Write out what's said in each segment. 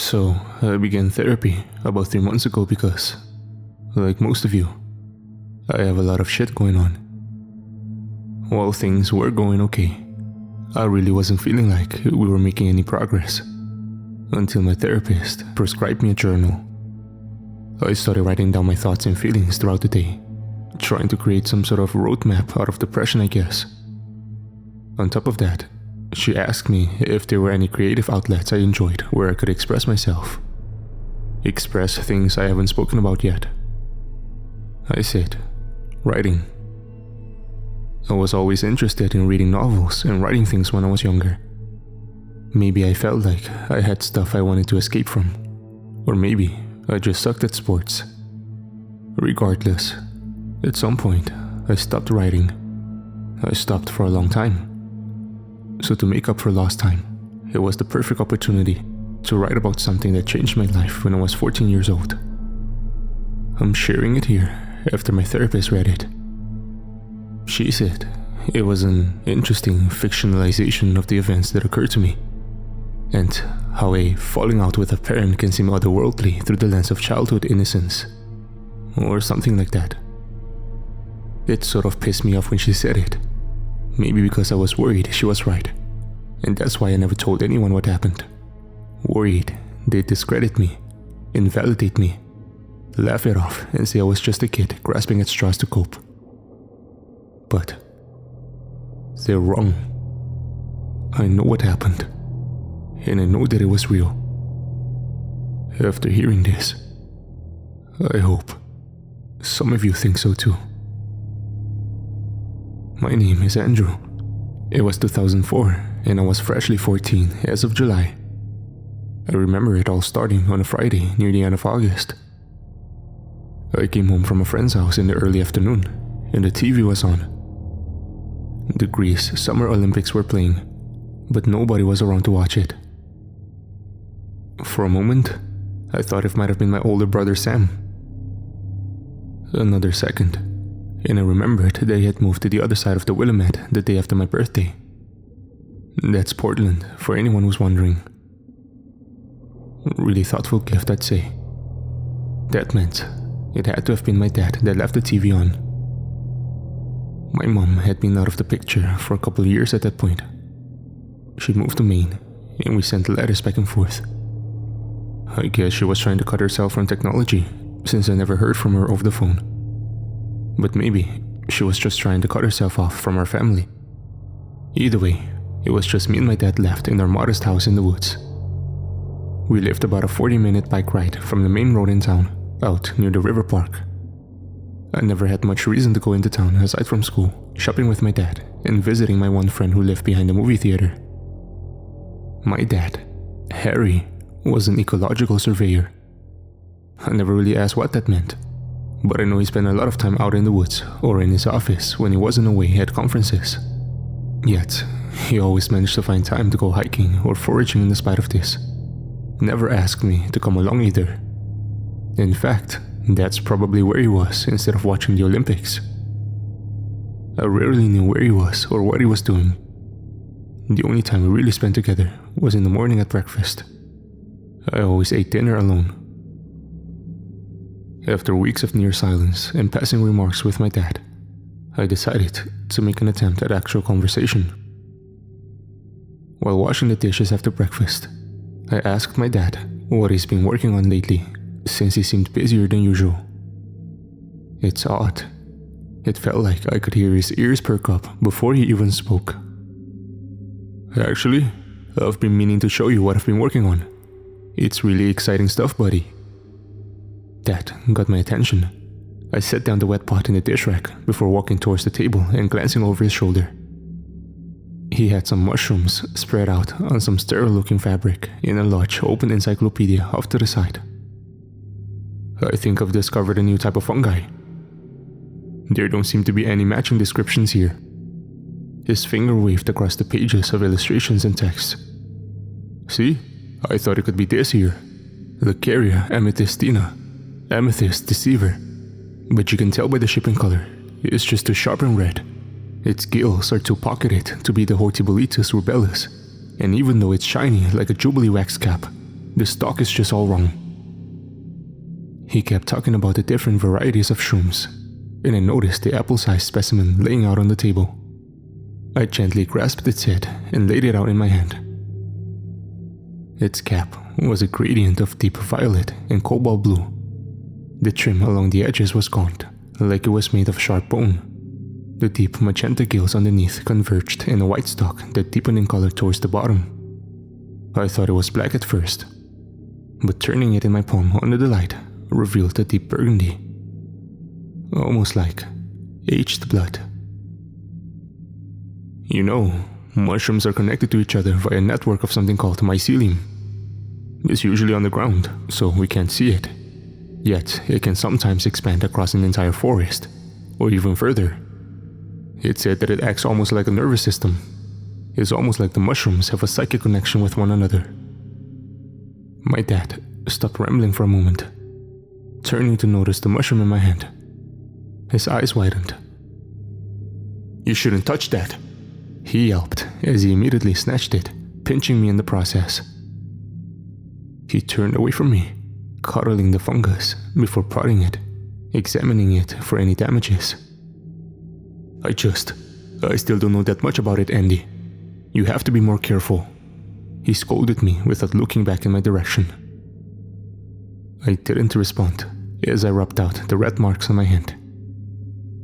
So, I began therapy about 3 months ago because, like most of you, I have a lot of shit going on. While things were going okay, I really wasn't feeling like we were making any progress until my therapist prescribed me a journal. I started writing down my thoughts and feelings throughout the day, trying to create some sort of roadmap out of depression, I guess. On top of that, she asked me if there were any creative outlets I enjoyed where I could express myself. Express things I haven't spoken about yet. I said, writing. I was always interested in reading novels and writing things when I was younger. Maybe I felt like I had stuff I wanted to escape from. Or maybe I just sucked at sports. Regardless, at some point, I stopped writing. I stopped for a long time. So to make up for lost time, it was the perfect opportunity to write about something that changed my life when I was 14 years old. I'm sharing it here after my therapist read it. She said it was an interesting fictionalization of the events that occurred to me, and how a falling out with a parent can seem otherworldly through the lens of childhood innocence, or something like that. It sort of pissed me off when she said it. Maybe because I was worried she was right, and that's why I never told anyone what happened. Worried they'd discredit me, invalidate me, laugh it off and say I was just a kid grasping at straws to cope. But they're wrong. I know what happened, and I know that it was real. After hearing this, I hope some of you think so too. My name is Andrew. It was 2004 and I was freshly 14 as of July. I remember it all starting on a Friday near the end of August. I came home from a friend's house in the early afternoon and the TV was on. The Greece Summer Olympics were playing, but nobody was around to watch it. For a moment, I thought it might have been my older brother Sam. Another second, and I remembered that he had moved to the other side of the Willamette the day after my birthday. That's Portland, for anyone who's wondering. Really thoughtful gift, I'd say. That meant it had to have been my dad that left the TV on. My mom had been out of the picture for a couple of years at that point. She moved to Maine, and we sent letters back and forth. I guess she was trying to cut herself from technology, since I never heard from her over the phone. But maybe she was just trying to cut herself off from our family. Either way, it was just me and my dad left in our modest house in the woods. We lived about a 40-minute bike ride from the main road in town, out near the river park. I never had much reason to go into town aside from school, shopping with my dad, and visiting my one friend who lived behind the movie theater. My dad, Harry, was an ecological surveyor. I never really asked what that meant, but I know he spent a lot of time out in the woods or in his office when he wasn't away at conferences. Yet, he always managed to find time to go hiking or foraging in spite of this. Never asked me to come along either. In fact, that's probably where he was instead of watching the Olympics. I rarely knew where he was or what he was doing. The only time we really spent together was in the morning at breakfast. I always ate dinner alone. After weeks of near silence and passing remarks with my dad, I decided to make an attempt at actual conversation. While washing the dishes after breakfast, I asked my dad what he's been working on lately, since he seemed busier than usual. It's odd. It felt like I could hear his ears perk up before he even spoke. Actually, I've been meaning to show you what I've been working on. It's really exciting stuff, buddy. That got my attention. I set down the wet pot in the dish rack before walking towards the table and glancing over his shoulder. He had some mushrooms spread out on some sterile-looking fabric in a large open encyclopedia off to the side. I think I've discovered a new type of fungi. There don't seem to be any matching descriptions here. His finger waved across the pages of illustrations and text. See? I thought it could be this here. Leucaria amethystina. Amethyst deceiver. But you can tell by the shipping color, it's just too sharp and red. Its gills are too pocketed to be the Hortiboletus rubellus, and even though it's shiny like a jubilee wax cap, The stock is just all wrong." He kept talking about the different varieties of shrooms, and I noticed the apple-sized specimen laying out on the table. I gently grasped its head and laid it out in my hand. Its cap was a gradient of deep violet and cobalt blue. The trim along the edges was gaunt, like it was made of sharp bone. The deep magenta gills underneath converged in a white stalk that deepened in color towards the bottom. I thought it was black at first, but turning it in my palm under the light revealed a deep burgundy, almost like aged blood. You know, mushrooms are connected to each other via a network of something called mycelium. It's usually on the ground, so we can't see it. Yet, it can sometimes expand across an entire forest, or even further. It said that it acts almost like a nervous system. It's almost like the mushrooms have a psychic connection with one another. My dad stopped rambling for a moment, turning to notice the mushroom in my hand. His eyes widened. "You shouldn't touch that," he yelped as he immediately snatched it, pinching me in the process. He turned away from me, cuddling the fungus before prodding it, examining it for any damages. I still don't know that much about it, Andy. You have to be more careful," he scolded me without looking back in my direction. I didn't respond as I rubbed out the red marks on my hand.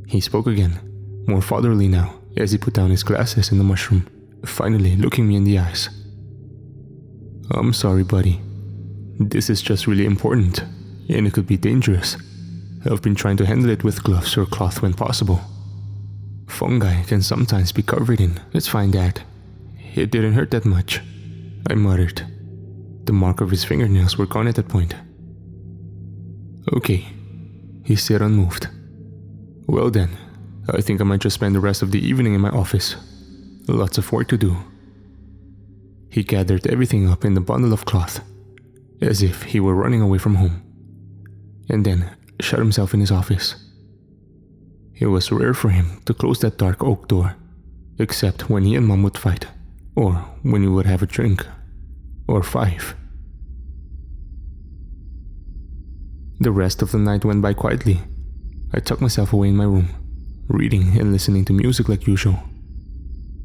He spoke again, more fatherly now, as he put down his glasses in the mushroom, finally looking me in the eyes. "I'm sorry, buddy. This is just really important, and it could be dangerous. I've been trying to handle it with gloves or cloth when possible. Fungi can sometimes be covered in. It's fine, Dad. It didn't hurt that much," I muttered. The mark of his fingernails were gone at that point. "Okay," he said unmoved. "Well then, I think I might just spend the rest of the evening in my office. Lots of work to do." He gathered everything up in the bundle of cloth, as if he were running away from home, and then shut himself in his office. It was rare for him to close that dark oak door, except when he and Mom would fight, or when we would have a drink, or 5. The rest of the night went by quietly. I tucked myself away in my room, reading and listening to music like usual.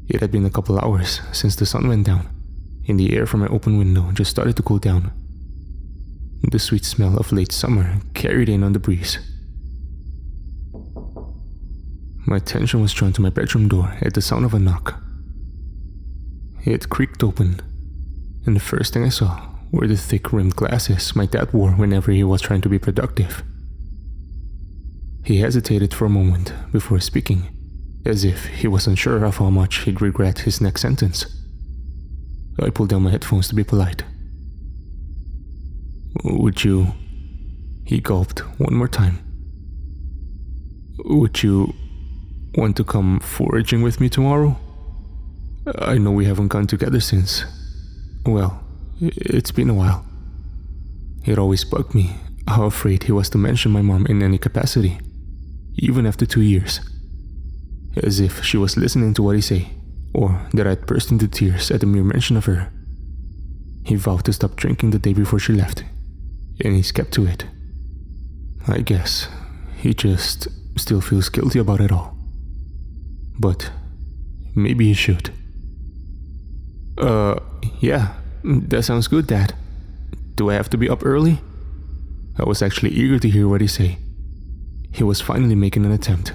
It had been a couple hours since the sun went down, and the air from my open window just started to cool down. The sweet smell of late summer carried in on the breeze. My attention was drawn to my bedroom door at the sound of a knock. It creaked open, and the first thing I saw were the thick-rimmed glasses my dad wore whenever he was trying to be productive. He hesitated for a moment before speaking, as if he was unsure of how much he'd regret his next sentence. I pulled down my headphones to be polite. "Would you..." He gulped one more time. "Would you want to come foraging with me tomorrow? I know we haven't gone together since... well, it's been a while." It always bugged me how afraid he was to mention my mom in any capacity, even after 2 years. As if she was listening to what he say, or that I'd burst into tears at the mere mention of her. He vowed to stop drinking the day before she left, and he's kept to it. I guess he just still feels guilty about it all. But maybe he should. Yeah, that sounds good, Dad. Do I have to be up early?" I was actually eager to hear what he say. He was finally making an attempt.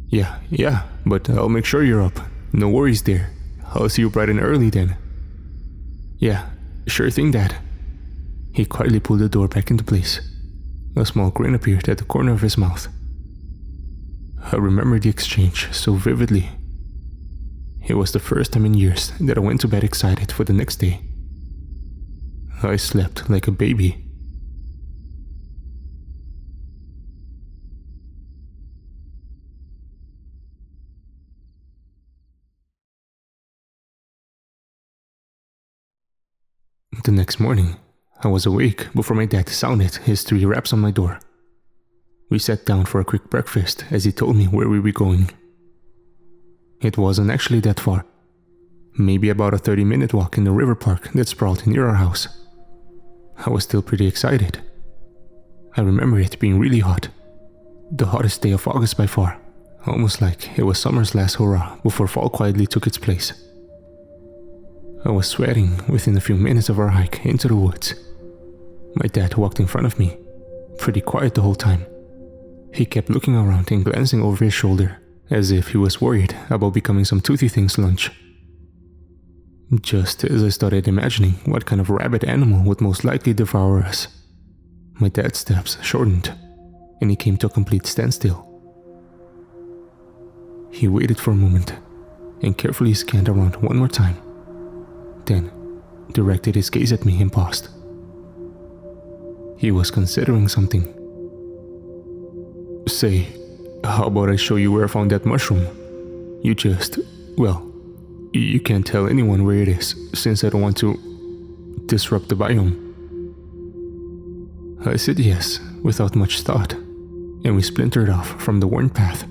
Yeah, but I'll make sure you're up. No worries there. I'll see you bright and early then." "Yeah, sure thing, Dad." He quietly pulled the door back into place. A small grin appeared at the corner of his mouth. I remember the exchange so vividly. It was the first time in years that I went to bed excited for the next day. I slept like a baby. The next morning, I was awake before my dad sounded his 3 raps on my door. We sat down for a quick breakfast as he told me where we were going. It wasn't actually that far. Maybe about a 30-minute walk in the river park that sprawled near our house. I was still pretty excited. I remember it being really hot. The hottest day of August by far, almost like it was summer's last hurrah before fall quietly took its place. I was sweating within a few minutes of our hike into the woods. My dad walked in front of me, pretty quiet the whole time. He kept looking around and glancing over his shoulder, as if he was worried about becoming some toothy thing's lunch. Just as I started imagining what kind of rabid animal would most likely devour us, my dad's steps shortened, and he came to a complete standstill. He waited for a moment, and carefully scanned around one more time, then directed his gaze at me and paused. He was considering something. "Say, how about I show you where I found that mushroom? You just, well, you can't tell anyone where it is, since I don't want to disrupt the biome." I said yes, without much thought, and we splintered off from the worn path.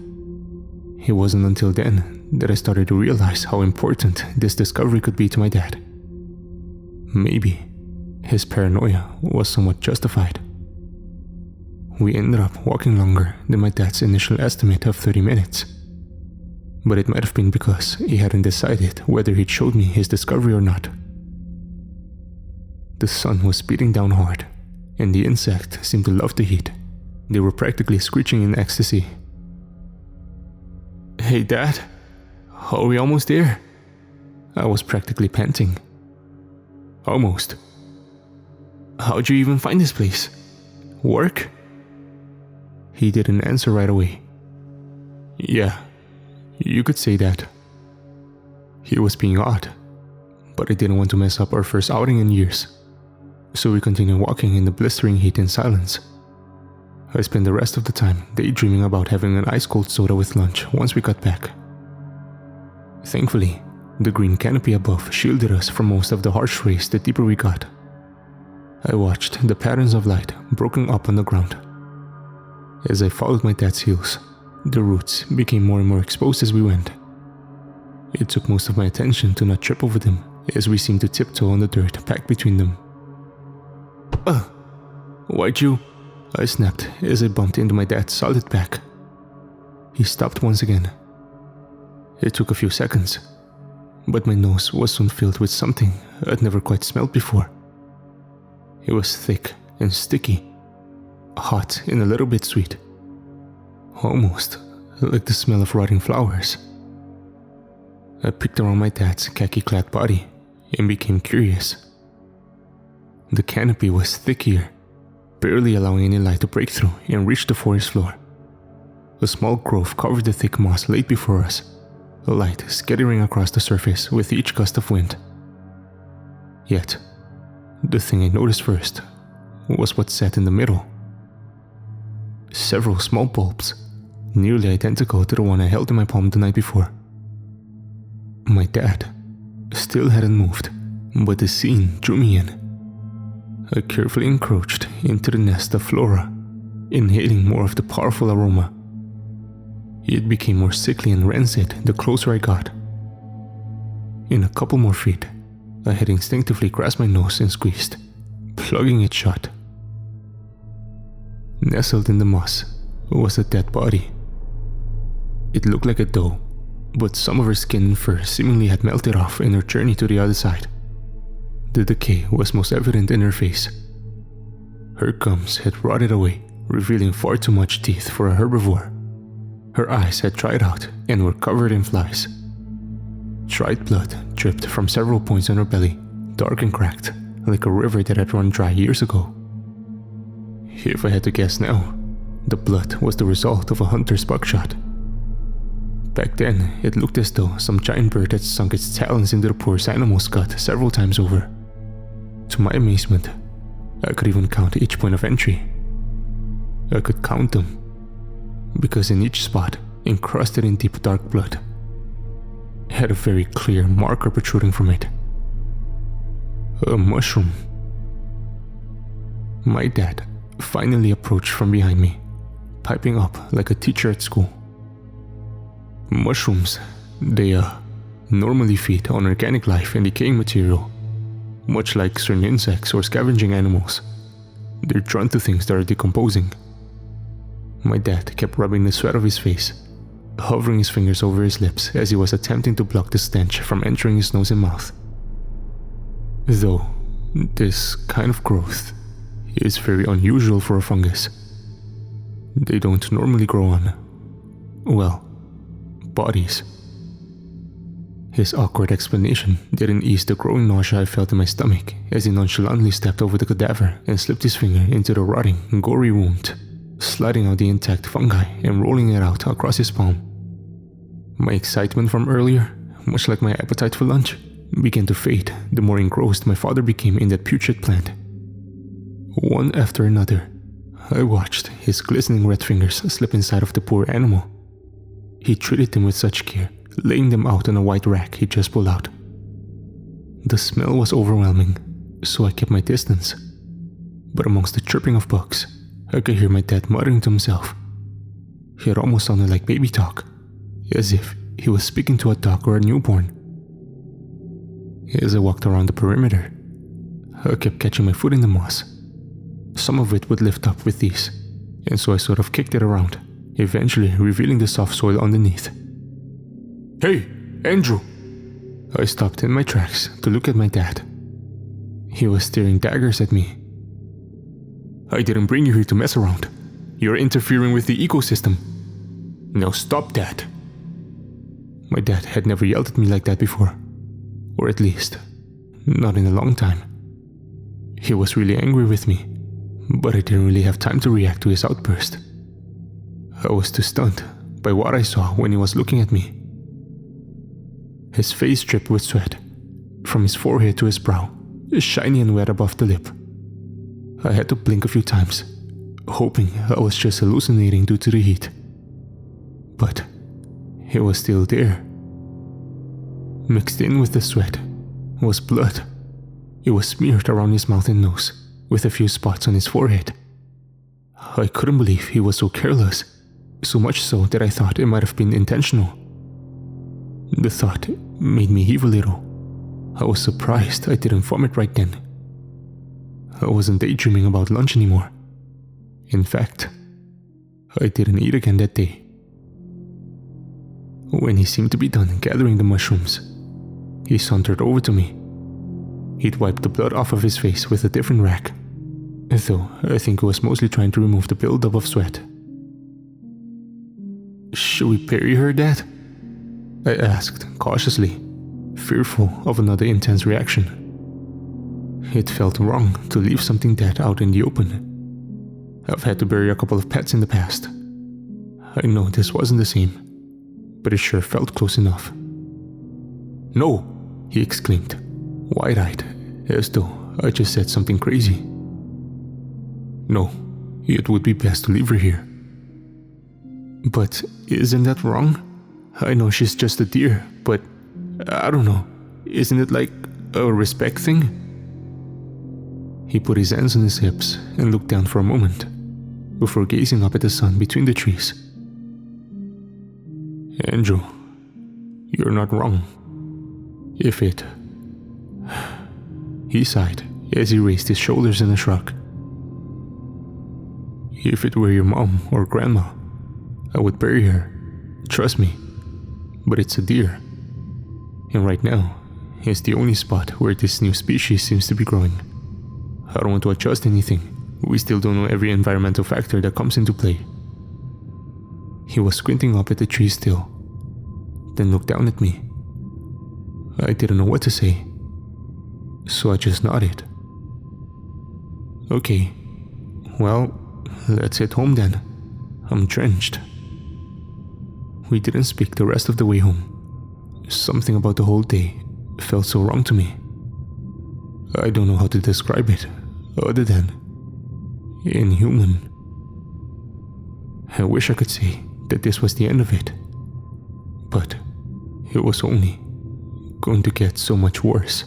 It wasn't until then that I started to realize how important this discovery could be to my dad. Maybe his paranoia was somewhat justified. We ended up walking longer than my dad's initial estimate of 30 minutes. But it might have been because he hadn't decided whether he'd showed me his discovery or not. The sun was beating down hard, and the insects seemed to love the heat. They were practically screeching in ecstasy. "Hey Dad, are we almost there?" I was practically panting. "Almost. How'd you even find this place? Work?" He didn't answer right away. "Yeah, you could say that." He was being odd, but I didn't want to mess up our first outing in years, so we continued walking in the blistering heat in silence. I spent the rest of the time daydreaming about having an ice-cold soda with lunch once we got back. Thankfully, the green canopy above shielded us from most of the harsh rays the deeper we got. I watched the patterns of light broken up on the ground. As I followed my dad's heels, the roots became more and more exposed as we went. It took most of my attention to not trip over them, as we seemed to tiptoe on the dirt packed between them. Why'd you?" I snapped as I bumped into my dad's solid back. He stopped once again. It took a few seconds, but my nose was soon filled with something I'd never quite smelled before. It was thick and sticky, hot and a little bit sweet, almost like the smell of rotting flowers. I peeked around my dad's khaki-clad body and became curious. The canopy was thick here, barely allowing any light to break through and reach the forest floor. A small grove covered the thick moss laid before us, light scattering across the surface with each gust of wind. Yet, the thing I noticed first was what sat in the middle. Several small bulbs, nearly identical to the one I held in my palm the night before. My dad still hadn't moved, but the scene drew me in. I carefully encroached into the nest of flora, inhaling more of the powerful aroma. It became more sickly and rancid the closer I got. In a couple more feet, I had instinctively grasped my nose and squeezed, plugging it shut. Nestled in the moss was a dead body. It looked like a doe, but some of her skin and fur seemingly had melted off in her journey to the other side. The decay was most evident in her face. Her gums had rotted away, revealing far too much teeth for a herbivore. Her eyes had dried out and were covered in flies. Dried blood dripped from several points on her belly, dark and cracked, like a river that had run dry years ago. If I had to guess now, the blood was the result of a hunter's buckshot. Back then, it looked as though some giant bird had sunk its talons into the poor animal's gut several times over. To my amazement, I could even count each point of entry. I could count them, because in each spot, encrusted in deep dark blood, had a very clear marker protruding from it. A mushroom. My dad finally approached from behind me, piping up like a teacher at school. Mushrooms, they normally feed on organic life and decaying material, Much like certain insects or scavenging animals, they're drawn to things that are decomposing. My dad kept rubbing the sweat of his face, hovering his fingers over his lips as he was attempting to block the stench from entering his nose and mouth. Though, this kind of growth is very unusual for a fungus. They don't normally grow on, well, bodies. His awkward explanation didn't ease the growing nausea I felt in my stomach as he nonchalantly stepped over the cadaver and slipped his finger into the rotting, gory wound, sliding out the intact fungi and rolling it out across his palm. My excitement from earlier, much like my appetite for lunch, began to fade the more engrossed my father became in that putrid plant. One after another, I watched his glistening red fingers slip inside of the poor animal. He treated them with such care, laying them out on a white rack he just pulled out. The smell was overwhelming, so I kept my distance. But amongst the chirping of bugs, I could hear my dad muttering to himself. It almost sounded like baby talk, as if he was speaking to a dog or a newborn. As I walked around the perimeter, I kept catching my foot in the moss. Some of it would lift up with ease, and so I sort of kicked it around, eventually revealing the soft soil underneath. "Hey, Andrew!" I stopped in my tracks to look at my dad. He was staring daggers at me. "I didn't bring you here to mess around. You're interfering with the ecosystem. Now stop that." My dad had never yelled at me like that before, or at least, not in a long time. He was really angry with me, but I didn't really have time to react to his outburst. I was too stunned by what I saw when he was looking at me. His face dripped with sweat, from his forehead to his brow, shiny and wet above the lip. I had to blink a few times, hoping I was just hallucinating due to the heat. But it was still there. Mixed in with the sweat was blood. It was smeared around his mouth and nose, with a few spots on his forehead. I couldn't believe he was so careless, so much so that I thought it might have been intentional. The thought made me heave a little. I was surprised I didn't vomit right then. I wasn't daydreaming about lunch anymore. In fact, I didn't eat again that day. When he seemed to be done gathering the mushrooms, he sauntered over to me. He'd wiped the blood off of his face with a different rag, though I think he was mostly trying to remove the buildup of sweat. "Should we bury her, Dad?" I asked cautiously, fearful of another intense reaction. It felt wrong to leave something dead out in the open. I've had to bury a couple of pets in the past. I know this wasn't the same, but it sure felt close enough. "No!" he exclaimed, wide-eyed, as though I just said something crazy. "No, it would be best to leave her here." "But isn't that wrong? I know she's just a deer, but I don't know, isn't it like a respect thing?" He put his hands on his hips and looked down for a moment, before gazing up at the sun between the trees. "Andrew, you're not wrong. If it..." He sighed as he raised his shoulders in a shrug. "If it were your mom or grandma, I would bury her. Trust me. But it's a deer. And right now, it's the only spot where this new species seems to be growing. I don't want to adjust anything. We still don't know every environmental factor that comes into play." He was squinting up at the tree still, then looked down at me. I didn't know what to say, so I just nodded. "Okay, well, let's head home then. I'm drenched." We didn't speak the rest of the way home. Something about the whole day felt so wrong to me. I don't know how to describe it, other than inhuman. I wish I could say that this was the end of it, but it was only going to get so much worse.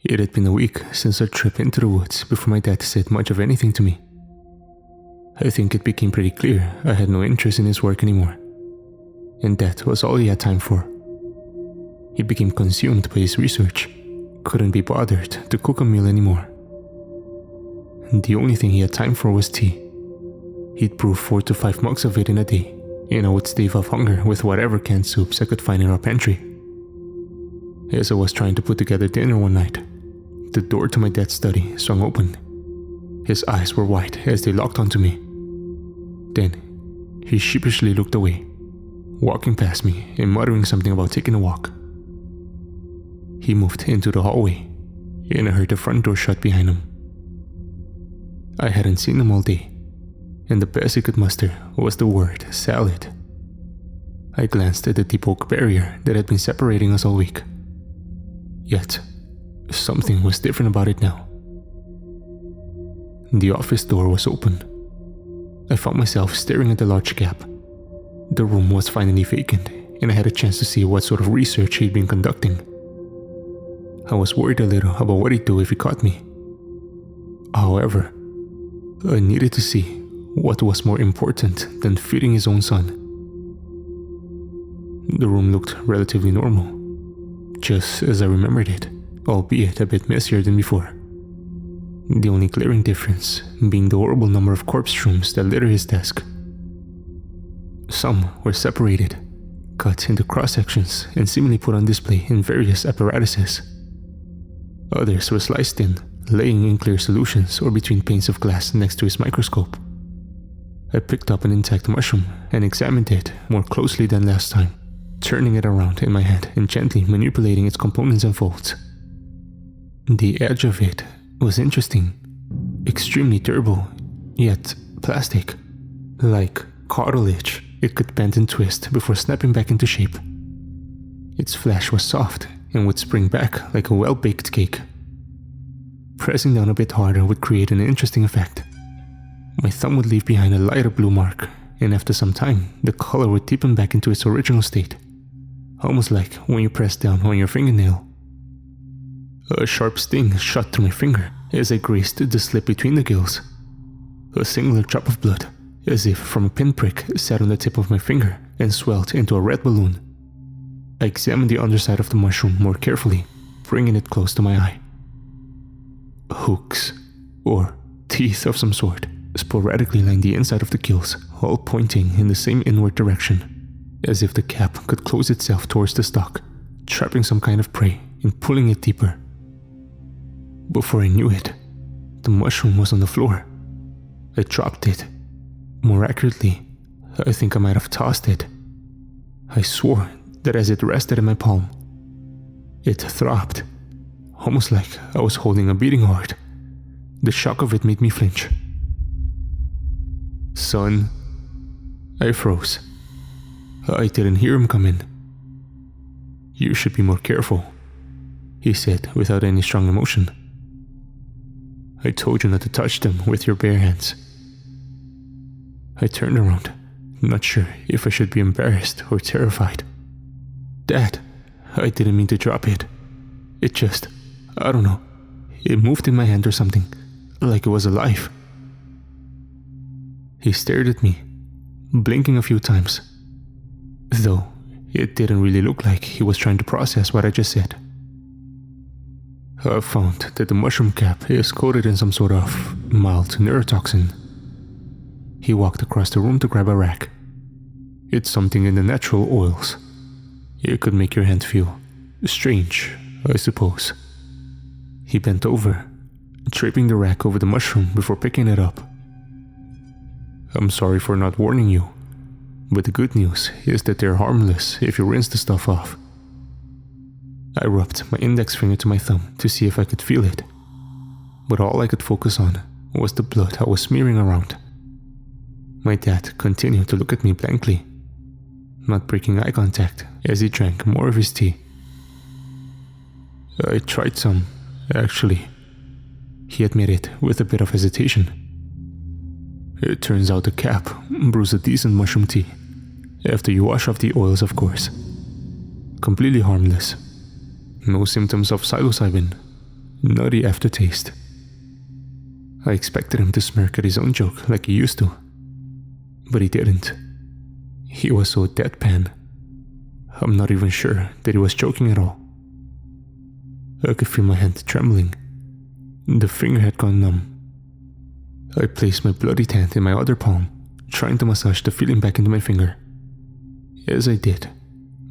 It had been a week since our trip into the woods before my dad said much of anything to me. I think it became pretty clear I had no interest in his work anymore, and that was all he had time for. He became consumed by his research, couldn't be bothered to cook a meal anymore. The only thing he had time for was tea. He'd brew 4 to 5 mugs of it in a day, and I would stave off hunger with whatever canned soups I could find in our pantry. As I was trying to put together dinner one night, the door to my dad's study swung open. His eyes were wide as they locked onto me. Then, he sheepishly looked away, walking past me and muttering something about taking a walk. He moved into the hallway, and I heard the front door shut behind him. I hadn't seen him all day, and the best he could muster was the word salad. I glanced at the deep oak barrier that had been separating us all week. Yet, something was different about it now. The office door was open. I found myself staring at the large gap. The room was finally vacant, and I had a chance to see what sort of research he'd been conducting. I was worried a little about what he'd do if he caught me. However, I needed to see what was more important than feeding his own son. The room looked relatively normal, just as I remembered it, albeit a bit messier than before. The only glaring difference being the horrible number of corpse rooms that litter his desk. Some were separated, cut into cross-sections and seemingly put on display in various apparatuses. Others were sliced in, laying in clear solutions or between panes of glass next to his microscope. I picked up an intact mushroom and examined it more closely than last time, turning it around in my hand and gently manipulating its components and folds. The edge of it was interesting, extremely durable, yet plastic. Like cartilage, it could bend and twist before snapping back into shape. Its flesh was soft and would spring back like a well-baked cake. Pressing down a bit harder would create an interesting effect. My thumb would leave behind a lighter blue mark, and after some time, the color would deepen back into its original state, almost like when you press down on your fingernail. A sharp sting shot through my finger as I grazed the slip between the gills. A singular drop of blood, as if from a pinprick, sat on the tip of my finger and swelled into a red balloon. I examined the underside of the mushroom more carefully, bringing it close to my eye. Hooks, or teeth of some sort, sporadically lined the inside of the gills, all pointing in the same inward direction, as if the cap could close itself towards the stalk, trapping some kind of prey and pulling it deeper. Before I knew it, the mushroom was on the floor. I dropped it. More accurately, I think I might have tossed it. I swore that as it rested in my palm, it throbbed, almost like I was holding a beating heart. The shock of it made me flinch. "Son," I froze. I didn't hear him come in. "You should be more careful," he said without any strong emotion. "I told you not to touch them with your bare hands." I turned around, not sure if I should be embarrassed or terrified. "Dad, I didn't mean to drop it. It just, I don't know, it moved in my hand or something, like it was alive." He stared at me, blinking a few times, though it didn't really look like he was trying to process what I just said. "I've found that the mushroom cap is coated in some sort of mild neurotoxin." He walked across the room to grab a rack. "It's something in the natural oils. It could make your hand feel strange, I suppose." He bent over, draping the rack over the mushroom before picking it up. "I'm sorry for not warning you, but the good news is that they're harmless if you rinse the stuff off." I rubbed my index finger to my thumb to see if I could feel it, but all I could focus on was the blood I was smearing around. My dad continued to look at me blankly, not breaking eye contact as he drank more of his tea. "I tried some, actually," he admitted with a bit of hesitation. "It turns out the cap brews a decent mushroom tea, after you wash off the oils, of course. Completely harmless. No symptoms of psilocybin, nutty aftertaste." I expected him to smirk at his own joke like he used to, but he didn't. He was so deadpan. I'm not even sure that he was joking at all. I could feel my hand trembling. The finger had gone numb. I placed my bloodied hand in my other palm, trying to massage the feeling back into my finger. As I did,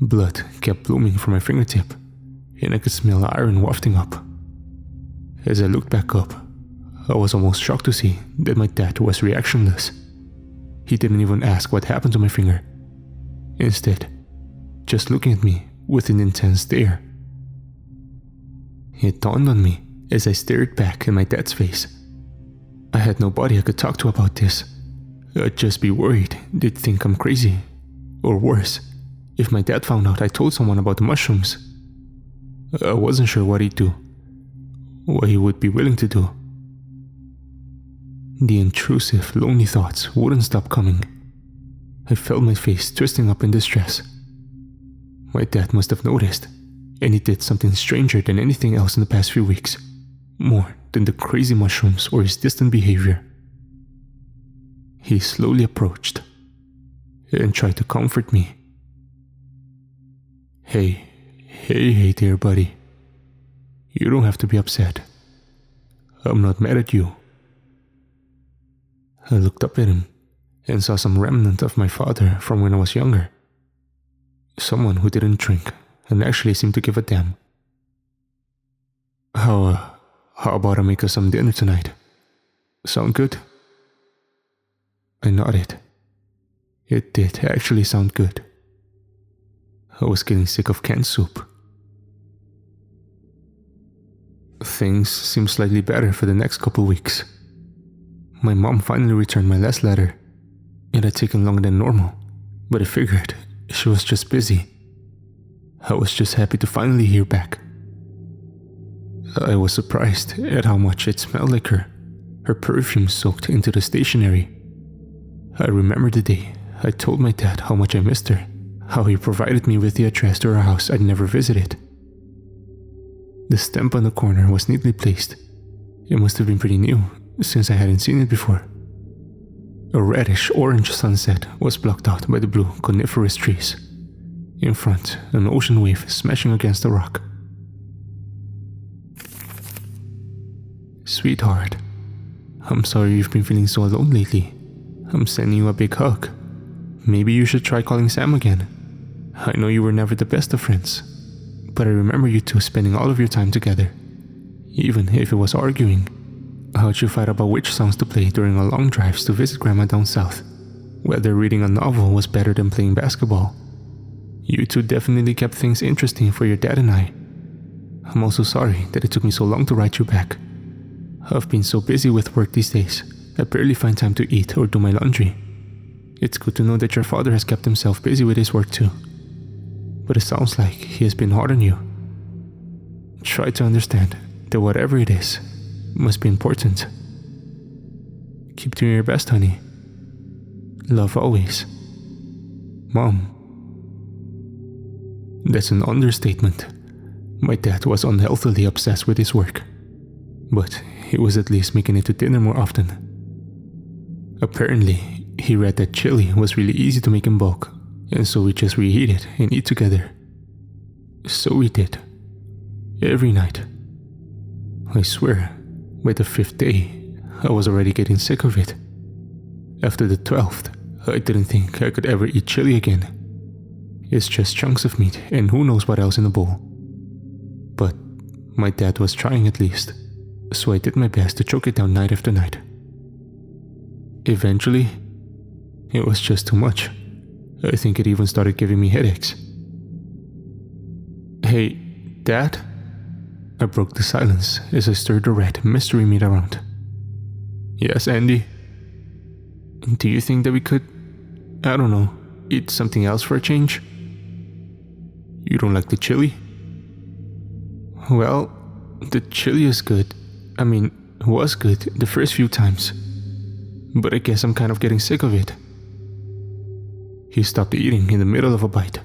blood kept blooming from my fingertip, and I could smell iron wafting up. As I looked back up, I was almost shocked to see that my dad was reactionless. He didn't even ask what happened to my finger. Instead, just looking at me with an intense stare. It dawned on me as I stared back in my dad's face. I had nobody I could talk to about this. I'd just be worried they'd think I'm crazy. Or worse, if my dad found out I told someone about the mushrooms. I wasn't sure what he'd do. What he would be willing to do. The intrusive, lonely thoughts wouldn't stop coming. I felt my face twisting up in distress. My dad must have noticed, and he did something stranger than anything else in the past few weeks. More than the crazy mushrooms or his distant behavior. He slowly approached and tried to comfort me. Hey there, buddy. You don't have to be upset. I'm not mad at you. I looked up at him and saw some remnant of my father from when I was younger. Someone who didn't drink and actually seemed to give a damn. How about I make us some dinner tonight? Sound good? I nodded. It did actually sound good. I was getting sick of canned soup. Things seemed slightly better for the next couple weeks. My mom finally returned my last letter. It had taken longer than normal, but I figured she was just busy. I was just happy to finally hear back. I was surprised at how much it smelled like her. Her perfume soaked into the stationery. I remember the day I told my dad how much I missed her, how he provided me with the address to her house I'd never visited. The stamp on the corner was neatly placed. It must have been pretty new, since I hadn't seen it before. A reddish-orange sunset was blocked out by the blue coniferous trees. In front, an ocean wave smashing against a rock. Sweetheart, I'm sorry you've been feeling so alone lately. I'm sending you a big hug. Maybe you should try calling Sam again. I know you were never the best of friends, but I remember you two spending all of your time together. Even if it was arguing. How'd you fight about which songs to play during our long drives to visit Grandma down south? Whether reading a novel was better than playing basketball. You two definitely kept things interesting for your dad and I. I'm also sorry that it took me so long to write you back. I've been so busy with work these days, I barely find time to eat or do my laundry. It's good to know that your father has kept himself busy with his work too. But it sounds like he has been hard on you. Try to understand that whatever it is, must be important. Keep doing your best, honey. Love always. Mom. That's an understatement. My dad was unhealthily obsessed with his work. But he was at least making it to dinner more often. Apparently, he read that chili was really easy to make in bulk, and so we just reheat it and eat together. So we did. Every night. I swear, by the 5th day, I was already getting sick of it. After the 12th, I didn't think I could ever eat chili again. It's just chunks of meat and who knows what else in the bowl. But my dad was trying at least, so I did my best to choke it down night after night. Eventually, it was just too much. I think it even started giving me headaches. Hey, Dad? I broke the silence as I stirred the red mystery meat around. Yes, Andy? Do you think that we could, I don't know, eat something else for a change? You don't like the chili? Well, the chili is good. Was good the first few times. But I guess I'm kind of getting sick of it. He stopped eating in the middle of a bite.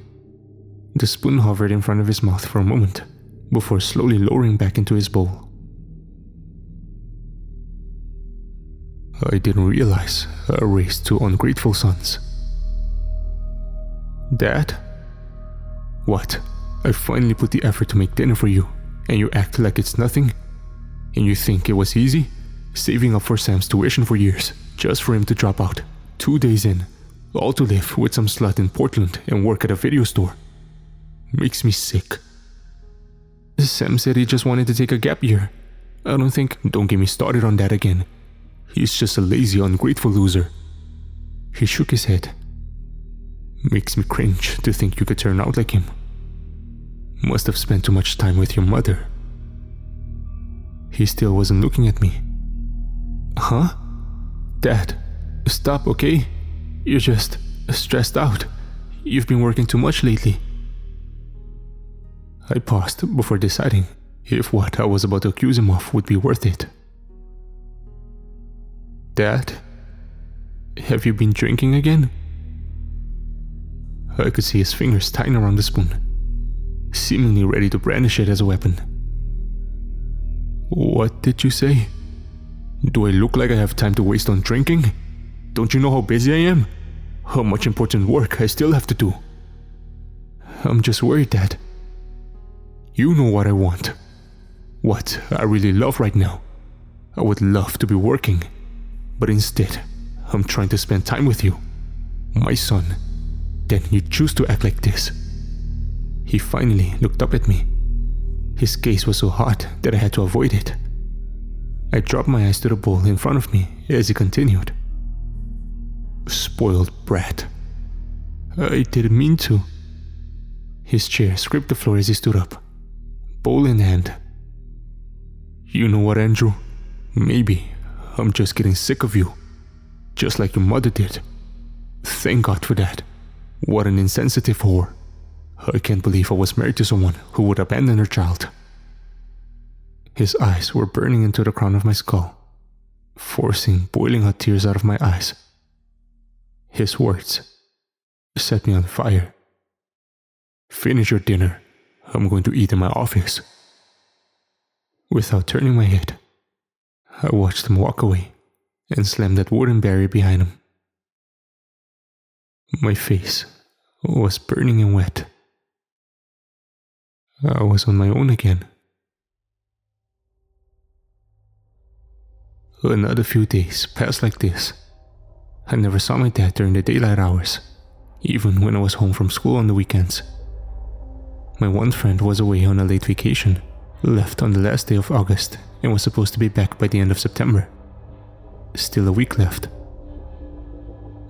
The spoon hovered in front of his mouth for a moment, before slowly lowering back into his bowl. I didn't realize I raised two ungrateful sons. Dad? What? I finally put the effort to make dinner for you, and you act like it's nothing? And you think it was easy? Saving up for Sam's tuition for years, just for him to drop out, 2 days in, all to live with some slut in Portland and work at a video store. Makes me sick. Sam said he just wanted to take a gap year. Don't get me started on that again. He's just a lazy, ungrateful loser. He shook his head. Makes me cringe to think you could turn out like him. Must have spent too much time with your mother. He still wasn't looking at me. Huh? Dad, stop, okay? You're just stressed out. You've been working too much lately. I paused before deciding if what I was about to accuse him of would be worth it. Dad, have you been drinking again? I could see his fingers tighten around the spoon, seemingly ready to brandish it as a weapon. What did you say? Do I look like I have time to waste on drinking? Don't you know how busy I am? How much important work I still have to do? I'm just worried, Dad. You know what I want. What I really love right now. I would love to be working, but instead, I'm trying to spend time with you, my son. Then you choose to act like this. He finally looked up at me. His gaze was so hot that I had to avoid it. I dropped my eyes to the bowl in front of me as he continued. Spoiled brat. I didn't mean to. His chair scraped the floor as he stood up, bowl in hand. You know what, Andrew? Maybe I'm just getting sick of you, just like your mother did. Thank God for that. What an insensitive whore. I can't believe I was married to someone who would abandon her child. His eyes were burning into the crown of my skull, forcing boiling hot tears out of my eyes. His words set me on fire. Finish your dinner. I'm going to eat in my office. Without turning my head, I watched him walk away and slam that wooden barrier behind him. My face was burning and wet. I was on my own again. Another few days passed like this. I never saw my dad during the daylight hours, even when I was home from school on the weekends. My one friend was away on a late vacation, left on the last day of August, and was supposed to be back by the end of September. Still a week left.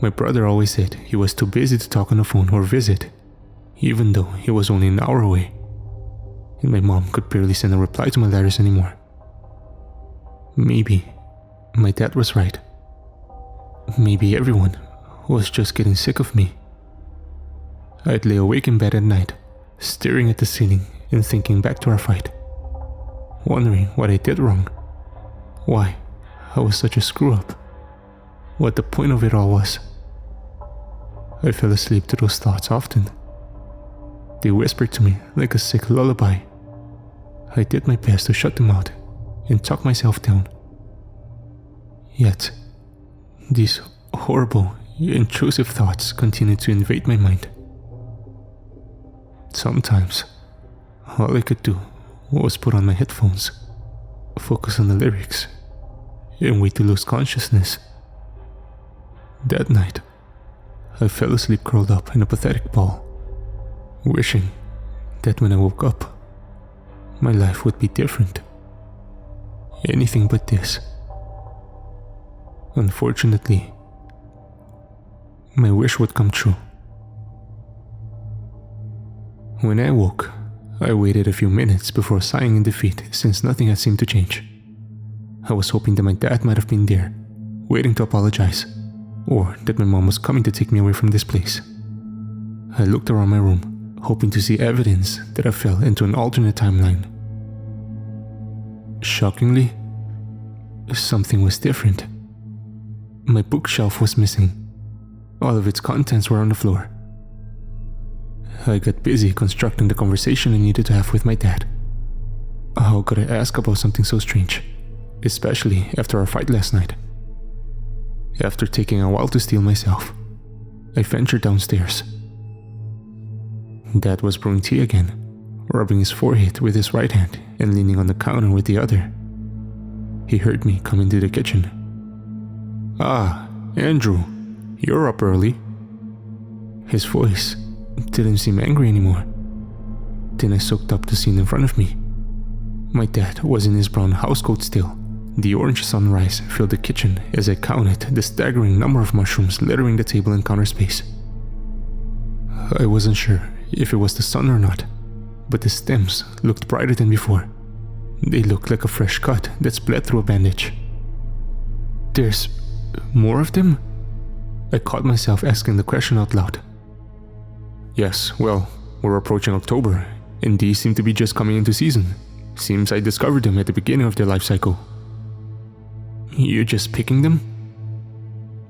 My brother always said he was too busy to talk on the phone or visit, even though he was only an hour away. And my mom could barely send a reply to my letters anymore. Maybe my dad was right. Maybe everyone was just getting sick of me. I'd lay awake in bed at night, staring at the ceiling and thinking back to our fight, wondering what I did wrong, why I was such a screw-up, what the point of it all was. I fell asleep to those thoughts often. They whispered to me like a sick lullaby. I did my best to shut them out and talk myself down. Yet, these horrible, intrusive thoughts continued to invade my mind. Sometimes, all I could do was put on my headphones, focus on the lyrics, and wait to lose consciousness. That night, I fell asleep curled up in a pathetic ball, wishing that when I woke up, my life would be different. Anything but this. Unfortunately, my wish would come true. When I woke, I waited a few minutes before sighing in defeat since nothing had seemed to change. I was hoping that my dad might have been there, waiting to apologize, or that my mom was coming to take me away from this place. I looked around my room, hoping to see evidence that I fell into an alternate timeline. Shockingly, something was different. My bookshelf was missing. All of its contents were on the floor. I got busy constructing the conversation I needed to have with my dad. How could I ask about something so strange, especially after our fight last night? After taking a while to steel myself, I ventured downstairs. Dad was brewing tea again, rubbing his forehead with his right hand and leaning on the counter with the other. He heard me come into the kitchen. "Ah, Andrew, you're up early." His voice didn't seem angry anymore. Then I soaked up the scene in front of me. My dad was in his brown housecoat still. The orange sunrise filled the kitchen as I counted the staggering number of mushrooms littering the table and counter space. I wasn't sure if it was the sun or not, but the stems looked brighter than before. They looked like a fresh cut that's bled through a bandage. "There's more of them?" I caught myself asking the question out loud. "Yes, well, we're approaching October, and these seem to be just coming into season. Seems I discovered them at the beginning of their life cycle." "You're just picking them?"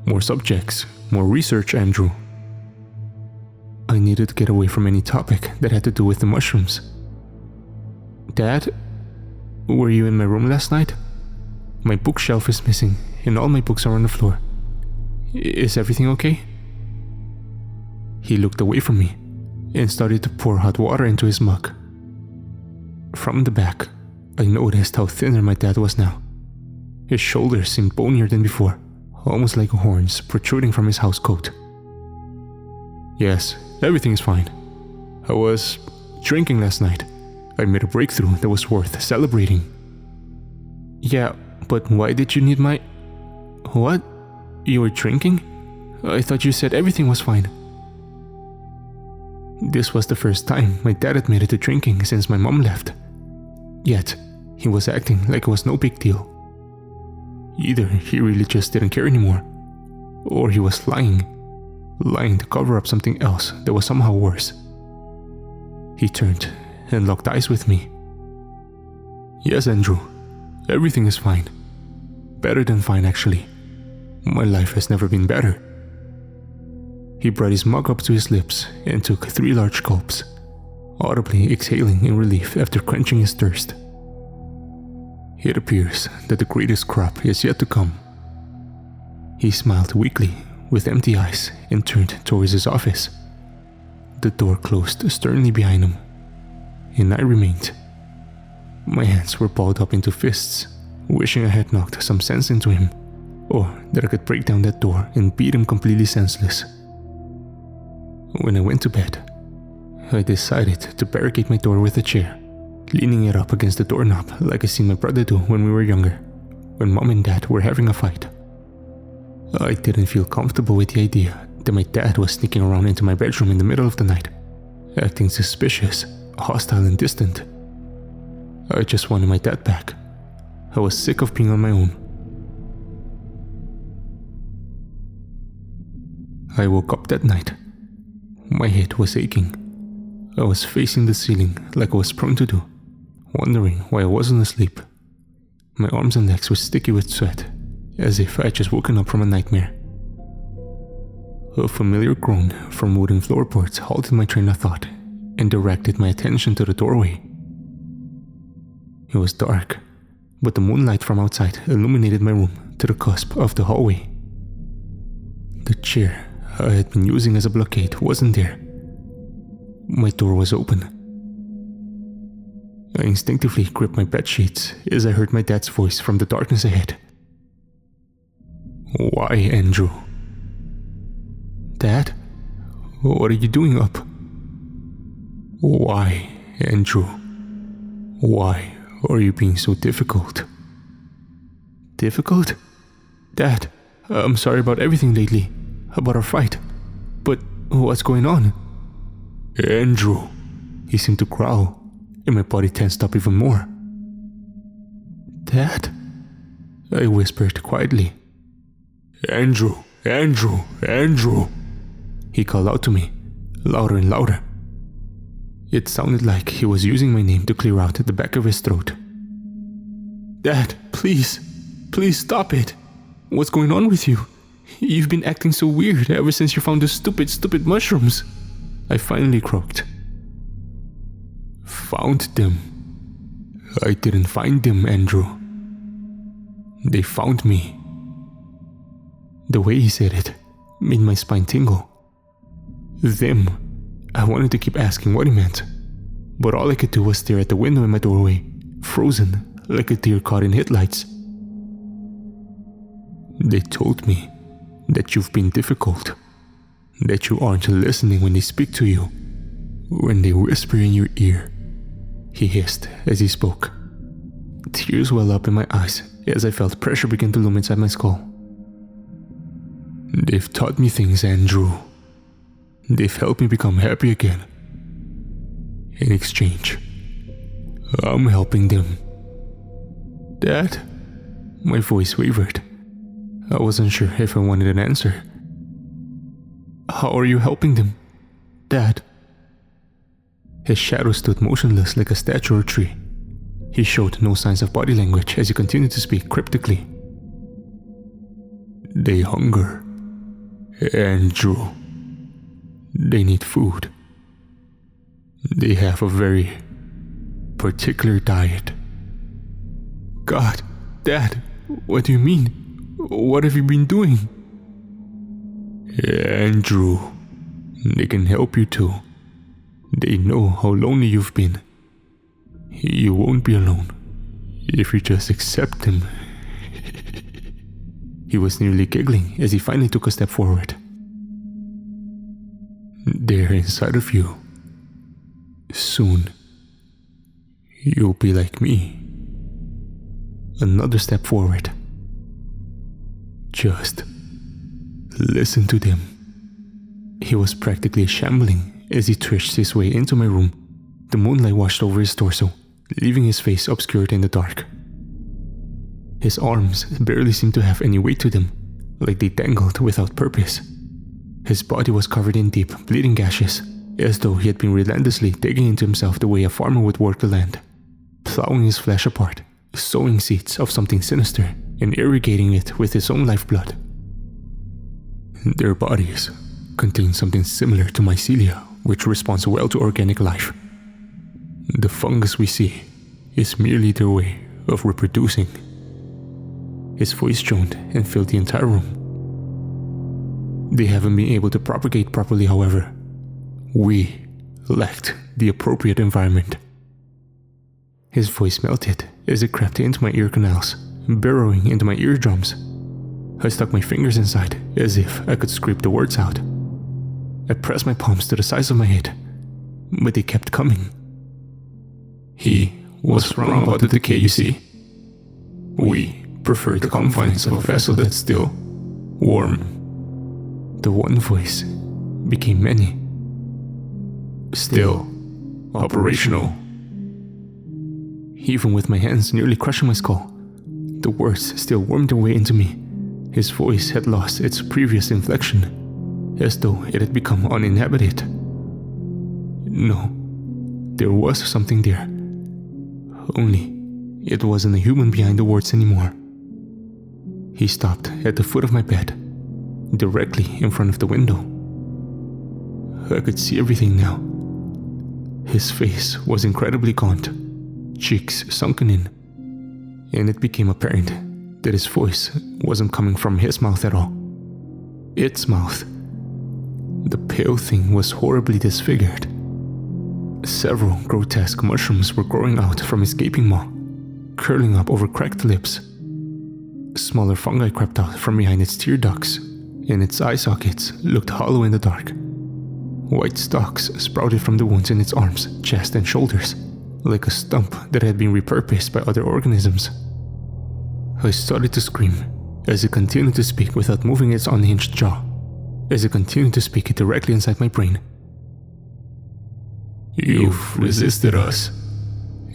"More subjects, more research, Andrew." I needed to get away from any topic that had to do with the mushrooms. "Dad, were you in my room last night? My bookshelf is missing, and all my books are on the floor. Is everything okay?" He looked away from me and started to pour hot water into his mug. From the back, I noticed how thinner my dad was now. His shoulders seemed bonier than before, almost like horns protruding from his housecoat. "Yes, everything is fine. I was drinking last night. I made a breakthrough that was worth celebrating." "Yeah, but why did you need my..." "What? You were drinking? I thought you said everything was fine." This was the first time my dad admitted to drinking since my mom left. Yet, he was acting like it was no big deal. Either he really just didn't care anymore, or he was lying to cover up something else that was somehow worse. He turned and locked eyes with me. "Yes, Andrew, everything is fine. Better than fine, actually. My life has never been better." He brought his mug up to his lips and took 3 large gulps, audibly exhaling in relief after quenching his thirst. "It appears that the greatest crop is yet to come." He smiled weakly with empty eyes and turned towards his office. The door closed sternly behind him, and I remained. My hands were balled up into fists, wishing I had knocked some sense into him, or that I could break down that door and beat him completely senseless. When I went to bed, I decided to barricade my door with a chair, leaning it up against the doorknob like I seen my brother do when we were younger, when Mom and Dad were having a fight. I didn't feel comfortable with the idea that my dad was sneaking around into my bedroom in the middle of the night, acting suspicious, hostile and distant. I just wanted my dad back. I was sick of being on my own. I woke up that night. My head was aching. I was facing the ceiling like I was prone to do, wondering why I wasn't asleep. My arms and legs were sticky with sweat, as if I had just woken up from a nightmare. A familiar groan from wooden floorboards halted my train of thought and directed my attention to the doorway. It was dark, but the moonlight from outside illuminated my room to the cusp of the hallway. The chair I had been using as a blockade wasn't there. My door was open. I instinctively gripped my bedsheets as I heard my dad's voice from the darkness ahead. "Why, Andrew?" "Dad, what are you doing up?" "Why, Andrew? Why are you being so difficult?" "Difficult? Dad, I'm sorry about everything lately, about our fight. But what's going on?" "Andrew," he seemed to growl, and my body tensed up even more. "Dad?" I whispered quietly. "Andrew, Andrew, Andrew," he called out to me, louder and louder. It sounded like he was using my name to clear out the back of his throat. "Dad, please, please stop it. What's going on with you? You've been acting so weird ever since you found those stupid mushrooms," I finally croaked. "Found them? I didn't find them, Andrew. They found me." The way he said it made my spine tingle. Them. I wanted to keep asking what he meant, but all I could do was stare at the window in my doorway, frozen like a deer caught in headlights. They told me that you've been difficult, that you aren't listening when they speak to you, when they whisper in your ear, he hissed as he spoke. Tears well up in my eyes as I felt pressure begin to loom inside my skull. They've taught me things, Andrew. They've helped me become happy again. In exchange, I'm helping them. Dad? My voice wavered. I wasn't sure if I wanted an answer. How are you helping them, Dad? His shadow stood motionless like a statue or tree. He showed no signs of body language as he continued to speak cryptically. They hunger, Andrew. They need food. They have a very particular diet. God, Dad, what do you mean? What have you been doing? Andrew, they can help you too. They know how lonely you've been. You won't be alone if you just accept them. He was nearly giggling as he finally took a step forward. They're inside of you. Soon, you'll be like me. Another step forward. Just listen to them. He was practically shambling as he twisted his way into my room. The moonlight washed over his torso, leaving his face obscured in the dark. His arms barely seemed to have any weight to them, like they dangled without purpose. His body was covered in deep, bleeding gashes, as though he had been relentlessly digging into himself the way a farmer would work the land, plowing his flesh apart, sowing seeds of something sinister, and irrigating it with his own lifeblood. Their bodies contain something similar to mycelia, which responds well to organic life. The fungus we see is merely their way of reproducing. His voice droned and filled the entire room. They haven't been able to propagate properly, however. We lacked the appropriate environment. His voice melted as it crept into my ear canals, burrowing into my eardrums. I stuck my fingers inside as if I could scrape the words out. I pressed my palms to the sides of my head, but they kept coming. He was wrong about the decay, you see. We prefer the confines of a vessel that's still warm. The one voice became many. Still operational. Even with my hands nearly crushing my skull, the words still wormed their way into me. His voice had lost its previous inflection, as though it had become uninhabited. No, there was something there. Only it wasn't a human behind the words anymore. He stopped at the foot of my bed, directly in front of the window. I could see everything now. His face was incredibly gaunt, cheeks sunken in, and it became apparent that his voice wasn't coming from his mouth at all. Its mouth. The pale thing was horribly disfigured. Several grotesque mushrooms were growing out from his gaping maw, curling up over cracked lips. Smaller fungi crept out from behind its tear ducts, and its eye sockets looked hollow in the dark. White stalks sprouted from the wounds in its arms, chest, and shoulders, like a stump that had been repurposed by other organisms. I started to scream as it continued to speak without moving its unhinged jaw, as it continued to speak directly inside my brain. You've resisted us,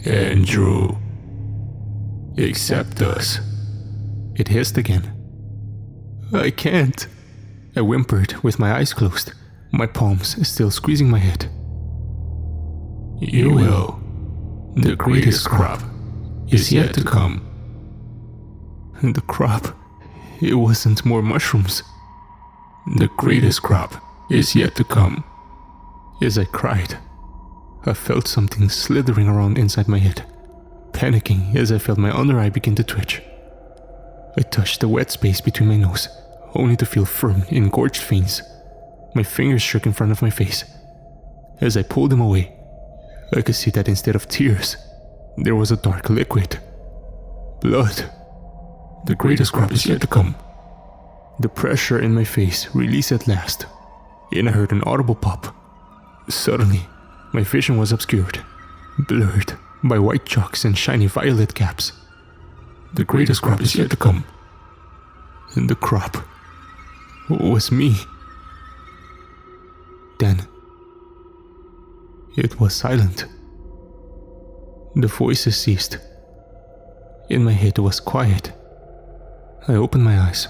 Andrew. Accept us. It hissed again. I can't. I whimpered with my eyes closed, my palms still squeezing my head. You will. The greatest crop is yet to come. The crop? It wasn't more mushrooms. The greatest crop is yet to come. As I cried, I felt something slithering around inside my head, panicking as I felt my under eye begin to twitch. I touched the wet space between my nose, only to feel firm, engorged veins. My fingers shook in front of my face. As I pulled them away, I could see that instead of tears, there was a dark liquid. Blood. The greatest crop is yet to come. The pressure in my face released at last, and I heard an audible pop. Suddenly, my vision was obscured, blurred by white chalks and shiny violet caps. The greatest crop is yet to come. And the crop was me. Then, it was silent. The voices ceased. In my head was quiet. I opened my eyes,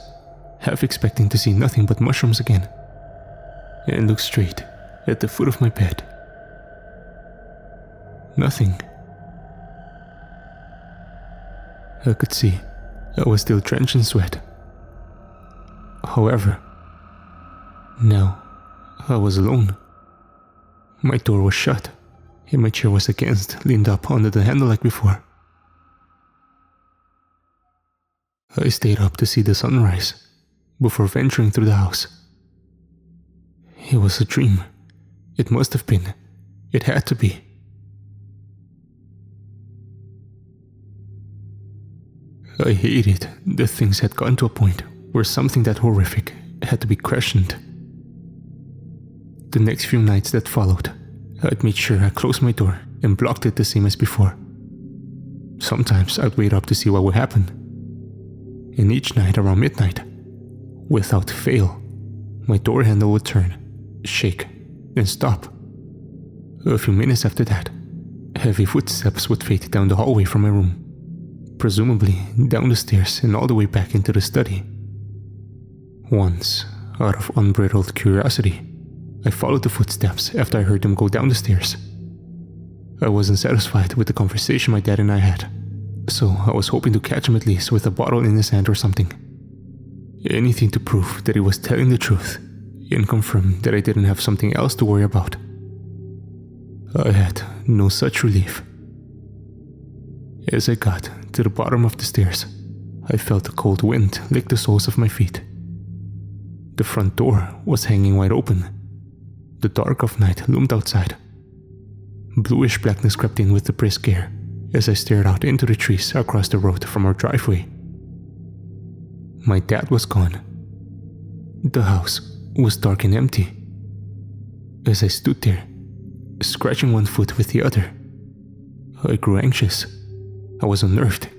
half expecting to see nothing but mushrooms again, and looked straight at the foot of my bed. Nothing. I could see I was still drenched in sweat. However, now I was alone. My door was shut, and my chair was against, leaned up under the handle like before. I stayed up to see the sunrise before venturing through the house. It was a dream. It must have been. It had to be. I hated that things had gotten to a point where something that horrific had to be questioned. The next few nights that followed, I'd made sure I closed my door and blocked it the same as before. Sometimes I'd wait up to see what would happen. And each night around midnight, without fail, my door handle would turn, shake, and stop. A few minutes after that, heavy footsteps would fade down the hallway from my room, presumably down the stairs and all the way back into the study. Once, out of unbridled curiosity, I followed the footsteps after I heard them go down the stairs. I wasn't satisfied with the conversation my dad and I had, so I was hoping to catch him at least with a bottle in his hand or something. Anything to prove that he was telling the truth and confirm that I didn't have something else to worry about. I had no such relief. As I got to the bottom of the stairs, I felt the cold wind lick the soles of my feet. The front door was hanging wide open. The dark of night loomed outside. Bluish blackness crept in with the brisk air as I stared out into the trees across the road from our driveway. My dad was gone. The house was dark and empty. As I stood there, scratching one foot with the other, I grew anxious. I was unnerved,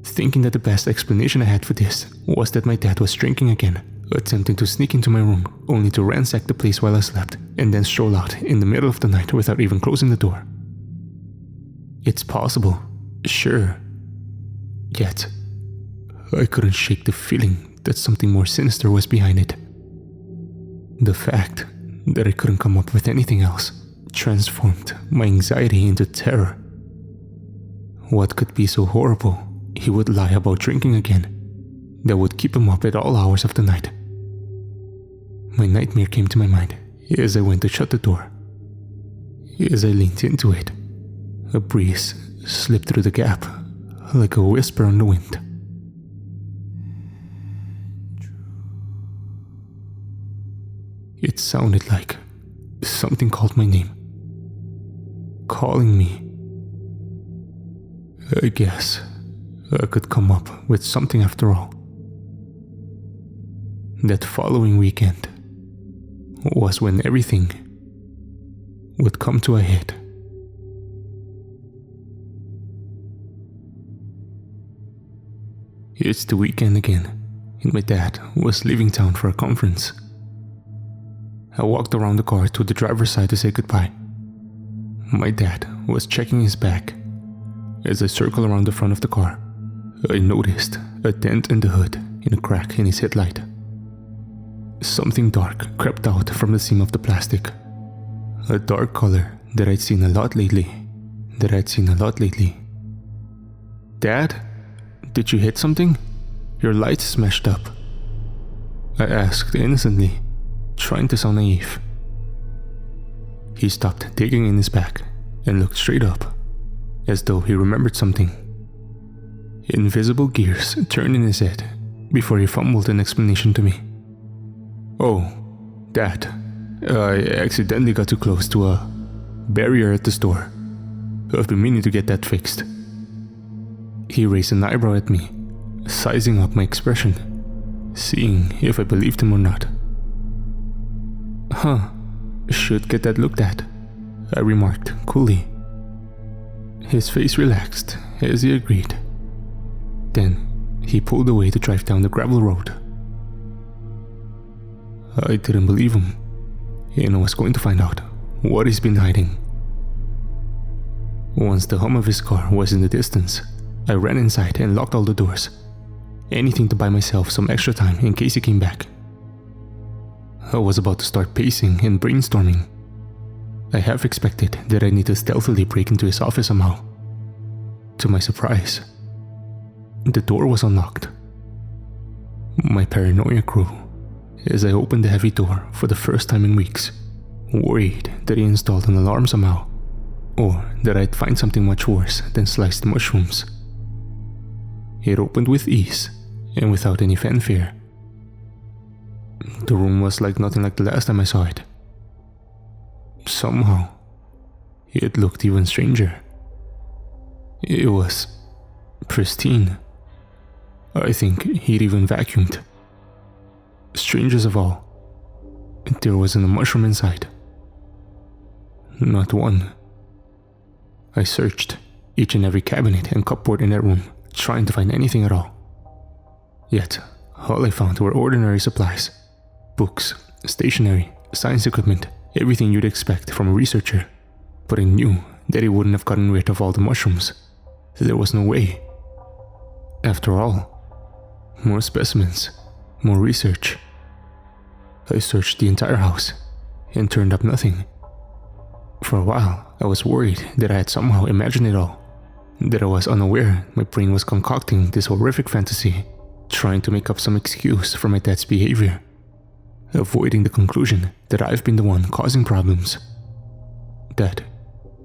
thinking that the best explanation I had for this was that my dad was drinking again, attempting to sneak into my room only to ransack the place while I slept and then stroll out in the middle of the night without even closing the door. It's possible, sure. Yet, I couldn't shake the feeling that something more sinister was behind it. The fact that I couldn't come up with anything else transformed my anxiety into terror. What could be so horrible he would lie about drinking again that would keep him up at all hours of the night? My nightmare came to my mind as I went to shut the door. As I leaned into it, a breeze slipped through the gap like a whisper on the wind. It sounded like something called my name, calling me. I guess I could come up with something after all. That following weekend was when everything would come to a head. It's the weekend again, and my dad was leaving town for a conference. I walked around the car to the driver's side to say goodbye. My dad was checking his bag. As I circled around the front of the car, I noticed a dent in the hood and a crack in his headlight. Something dark crept out from the seam of the plastic. A dark color that I'd seen a lot lately. Dad? Did you hit something? Your lights smashed up. I asked innocently, trying to sound naive. He stopped digging in his bag and looked straight up, as though he remembered something. Invisible gears turned in his head before he fumbled an explanation to me. Oh, that. I accidentally got too close to a barrier at the store. I've been meaning to get that fixed. He raised an eyebrow at me, sizing up my expression, seeing if I believed him or not. Huh, should get that looked at, I remarked coolly. His face relaxed as he agreed. Then he pulled away to drive down the gravel road. I didn't believe him, and I was going to find out what he's been hiding. Once the hum of his car was in the distance, I ran inside and locked all the doors. Anything to buy myself some extra time in case he came back. I was about to start pacing and brainstorming. I half expected that I need to stealthily break into his office somehow. To my surprise, the door was unlocked. My paranoia grew as I opened the heavy door for the first time in weeks, worried that he installed an alarm somehow, or that I'd find something much worse than sliced mushrooms. It opened with ease and without any fanfare. The room was like nothing like the last time I saw it. Somehow, it looked even stranger. It was pristine. I think he'd even vacuumed. Strangest of all, there wasn't a mushroom inside. Not one. I searched each and every cabinet and cupboard in that room, trying to find anything at all. Yet, all I found were ordinary supplies. Books, stationery, science equipment, everything you'd expect from a researcher. But I knew that he wouldn't have gotten rid of all the mushrooms. There was no way. After all, more specimens, more research. I searched the entire house and turned up nothing. For a while, I was worried that I had somehow imagined it all, that I was unaware my brain was concocting this horrific fantasy, trying to make up some excuse for my dad's behavior, avoiding the conclusion that I've been the one causing problems, that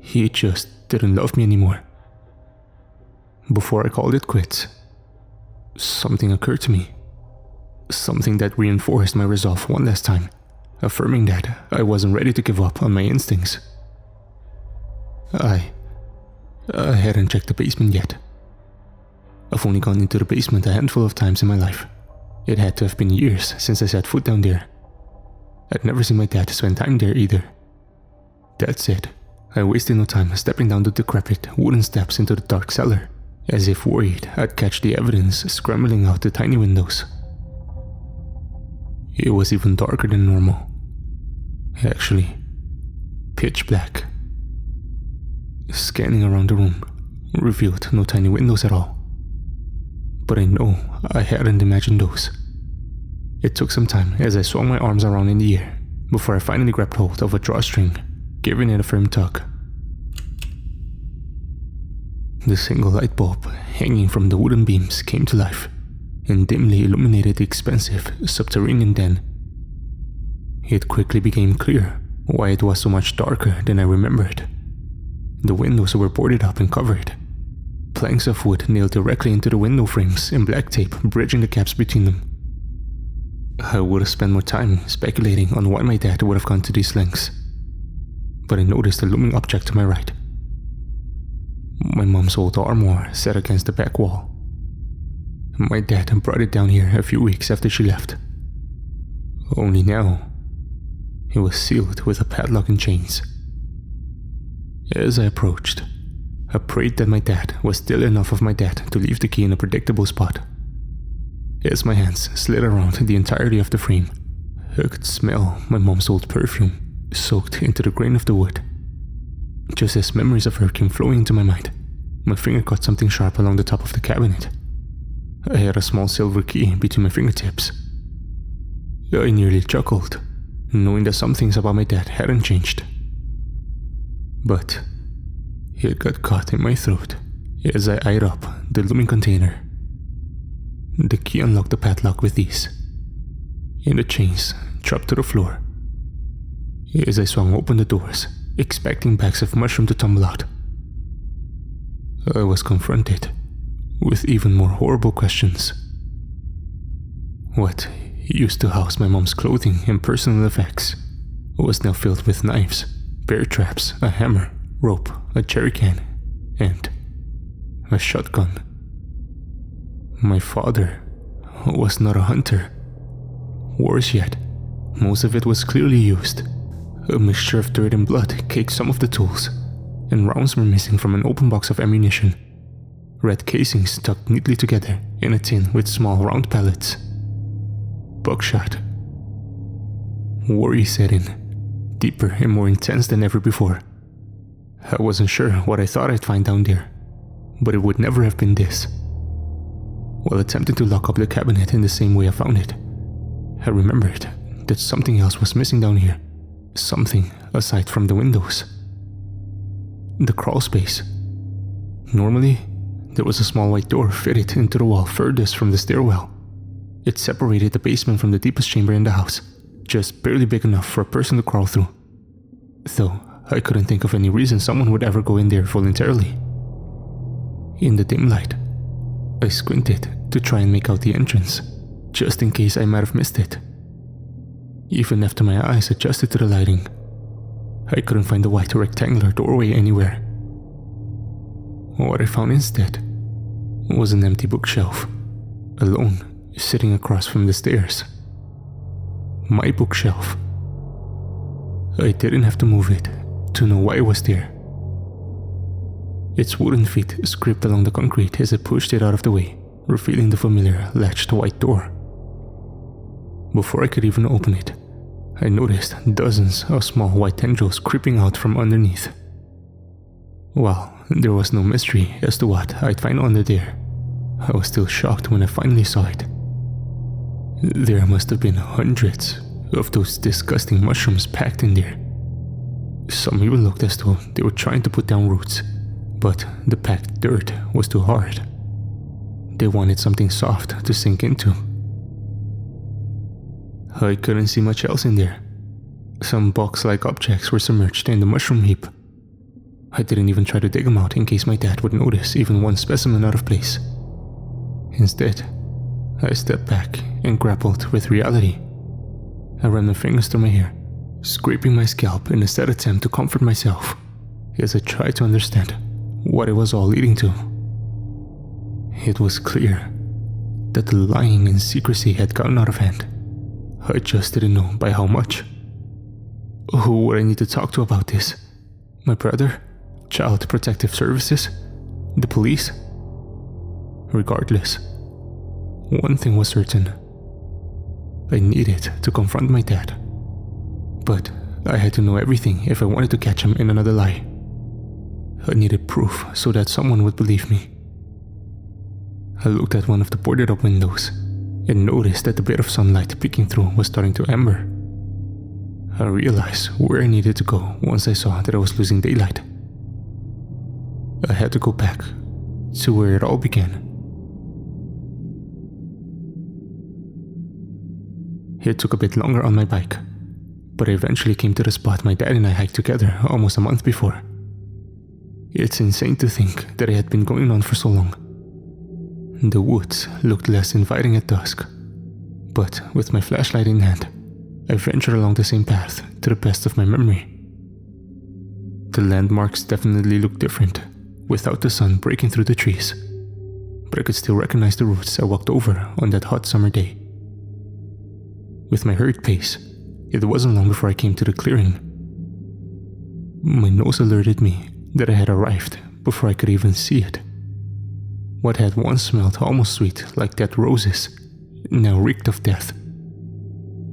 he just didn't love me anymore. Before I called it quits, something occurred to me, something that reinforced my resolve one last time, affirming that I wasn't ready to give up on my instincts. I hadn't checked the basement yet. I've only gone into the basement a handful of times in my life. It had to have been years since I set foot down there. I'd never seen my dad spend time there either. That said, I wasted no time stepping down the decrepit wooden steps into the dark cellar, as if worried I'd catch the evidence scrambling out the tiny windows. It was even darker than normal. Actually, pitch black. Scanning around the room revealed no tiny windows at all. But I know I hadn't imagined those. It took some time as I swung my arms around in the air before I finally grabbed hold of a drawstring, giving it a firm tug. The single light bulb hanging from the wooden beams came to life and dimly illuminated the expensive subterranean den. It quickly became clear why it was so much darker than I remembered. The windows were boarded up and covered. Planks of wood nailed directly into the window frames and black tape bridging the gaps between them. I would have spent more time speculating on why my dad would have gone to these lengths. But I noticed a looming object to my right. My mom's old armoire sat against the back wall. My dad brought it down here a few weeks after she left. Only now, it was sealed with a padlock and chains. As I approached, I prayed that my dad was still enough of my dad to leave the key in a predictable spot. As my hands slid around the entirety of the frame, I could smell my mom's old perfume soaked into the grain of the wood. Just as memories of her came flowing into my mind, my finger caught something sharp along the top of the cabinet. I had a small silver key between my fingertips. I nearly chuckled, knowing that some things about my dad hadn't changed. But it got caught in my throat as I eyed up the looming container. The key unlocked the padlock with ease, and the chains dropped to the floor. As I swung open the doors, expecting bags of mushroom to tumble out, I was confronted with even more horrible questions. What used to house my mom's clothing and personal effects, was now filled with knives, bear traps, a hammer, rope, a jerry can, and a shotgun. My father was not a hunter. Worse yet, most of it was clearly used. A mixture of dirt and blood caked some of the tools, and rounds were missing from an open box of ammunition. Red casings tucked neatly together in a tin with small round pellets. Buckshot. Worry set in, deeper and more intense than ever before. I wasn't sure what I thought I'd find down there, but it would never have been this. While attempting to lock up the cabinet in the same way I found it, I remembered that something else was missing down here. Something aside from the windows. The crawl space. Normally, there was a small white door fitted into the wall furthest from the stairwell. It separated the basement from the deepest chamber in the house, just barely big enough for a person to crawl through. Though I couldn't think of any reason someone would ever go in there voluntarily. In the dim light, I squinted to try and make out the entrance, just in case I might have missed it. Even after my eyes adjusted to the lighting, I couldn't find the white rectangular doorway anywhere. What I found instead was an empty bookshelf, alone, sitting across from the stairs. My bookshelf. I didn't have to move it to know why it was there. Its wooden feet scraped along the concrete as I pushed it out of the way, revealing the familiar latched white door. Before I could even open it, I noticed dozens of small white tendrils creeping out from underneath. While there was no mystery as to what I'd find under there, I was still shocked when I finally saw it. There must have been hundreds of those disgusting mushrooms packed in there. Some even looked as though they were trying to put down roots, but the packed dirt was too hard. They wanted something soft to sink into. I couldn't see much else in there. Some box-like objects were submerged in the mushroom heap. I didn't even try to dig them out in case my dad would notice even one specimen out of place. Instead, I stepped back and grappled with reality. I ran my fingers through my hair, scraping my scalp in a sad attempt to comfort myself as I tried to understand what it was all leading to. It was clear that the lying and secrecy had gotten out of hand. I just didn't know by how much. Who would I need to talk to about this? My brother? Child Protective Services? The police? Regardless, one thing was certain. I needed to confront my dad. But I had to know everything if I wanted to catch him in another lie. I needed proof so that someone would believe me. I looked at one of the boarded up windows and noticed that the bit of sunlight peeking through was starting to ember. I realized where I needed to go once I saw that I was losing daylight. I had to go back to where it all began. It took a bit longer on my bike, but I eventually came to the spot my dad and I hiked together almost a month before. It's insane to think that it had been going on for so long. The woods looked less inviting at dusk, but with my flashlight in hand, I ventured along the same path to the best of my memory. The landmarks definitely looked different, without the sun breaking through the trees, but I could still recognize the routes I walked over on that hot summer day. With my hurried pace, it wasn't long before I came to the clearing. My nose alerted me that I had arrived before I could even see it. What had once smelled almost sweet like dead roses now reeked of death.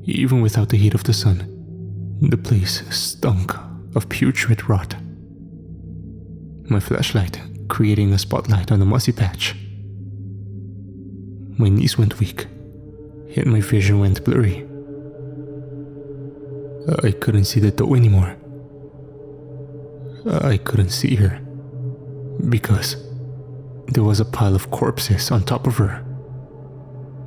Even without the heat of the sun, the place stunk of putrid rot. My flashlight creating a spotlight on the mossy patch. My knees went weak, and my vision went blurry. I couldn't see the doe anymore. I couldn't see her, because there was a pile of corpses on top of her.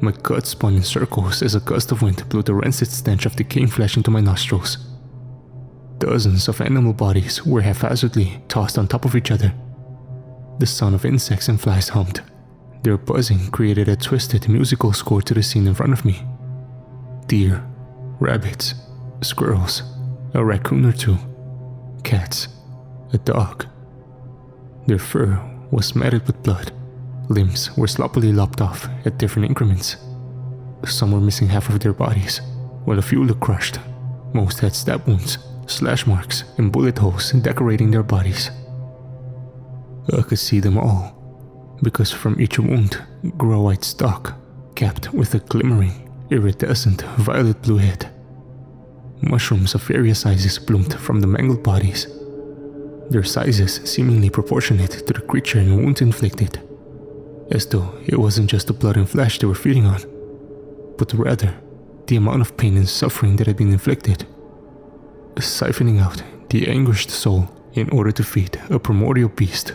My gut spun in circles as a gust of wind blew the rancid stench of decaying flesh into my nostrils. Dozens of animal bodies were haphazardly tossed on top of each other. The sound of insects and flies hummed. Their buzzing created a twisted musical score to the scene in front of me. Deer, rabbits, squirrels, a raccoon or two, cats, a dog. Their fur was matted with blood. Limbs were sloppily lopped off at different increments. Some were missing half of their bodies, while a few looked crushed. Most had stab wounds, slash marks, and bullet holes decorating their bodies. I could see them all, because from each wound grew a white stalk, capped with a glimmering, iridescent violet-blue head. Mushrooms of various sizes bloomed from the mangled bodies, their sizes seemingly proportionate to the creature and wound inflicted, as though it wasn't just the blood and flesh they were feeding on, but rather the amount of pain and suffering that had been inflicted, siphoning out the anguished soul in order to feed a primordial beast.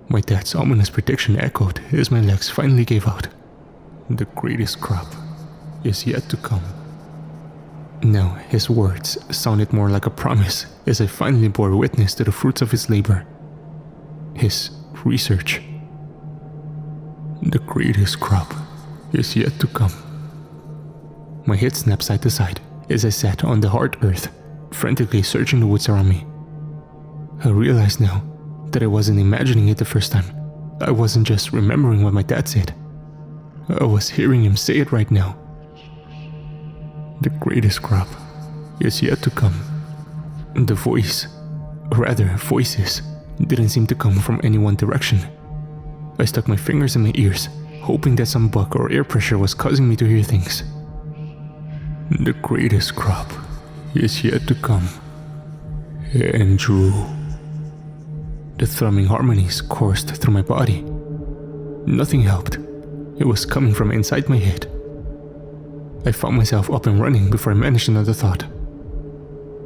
My dad's ominous prediction echoed as my legs finally gave out. The greatest crop is yet to come. Now his words sounded more like a promise as I finally bore witness to the fruits of his labor. His research. The greatest crop is yet to come. My head snapped side to side as I sat on the hard earth, frantically searching the woods around me. I realized now that I wasn't imagining it the first time. I wasn't just remembering what my dad said. I was hearing him say it right now. The greatest crop is yet to come. The voices, didn't seem to come from any one direction. I stuck my fingers in my ears, hoping that some bug or air pressure was causing me to hear things. The greatest crop is yet to come. Andrew. The thrumming harmonies coursed through my body. Nothing helped. It was coming from inside my head. I found myself up and running before I managed another thought.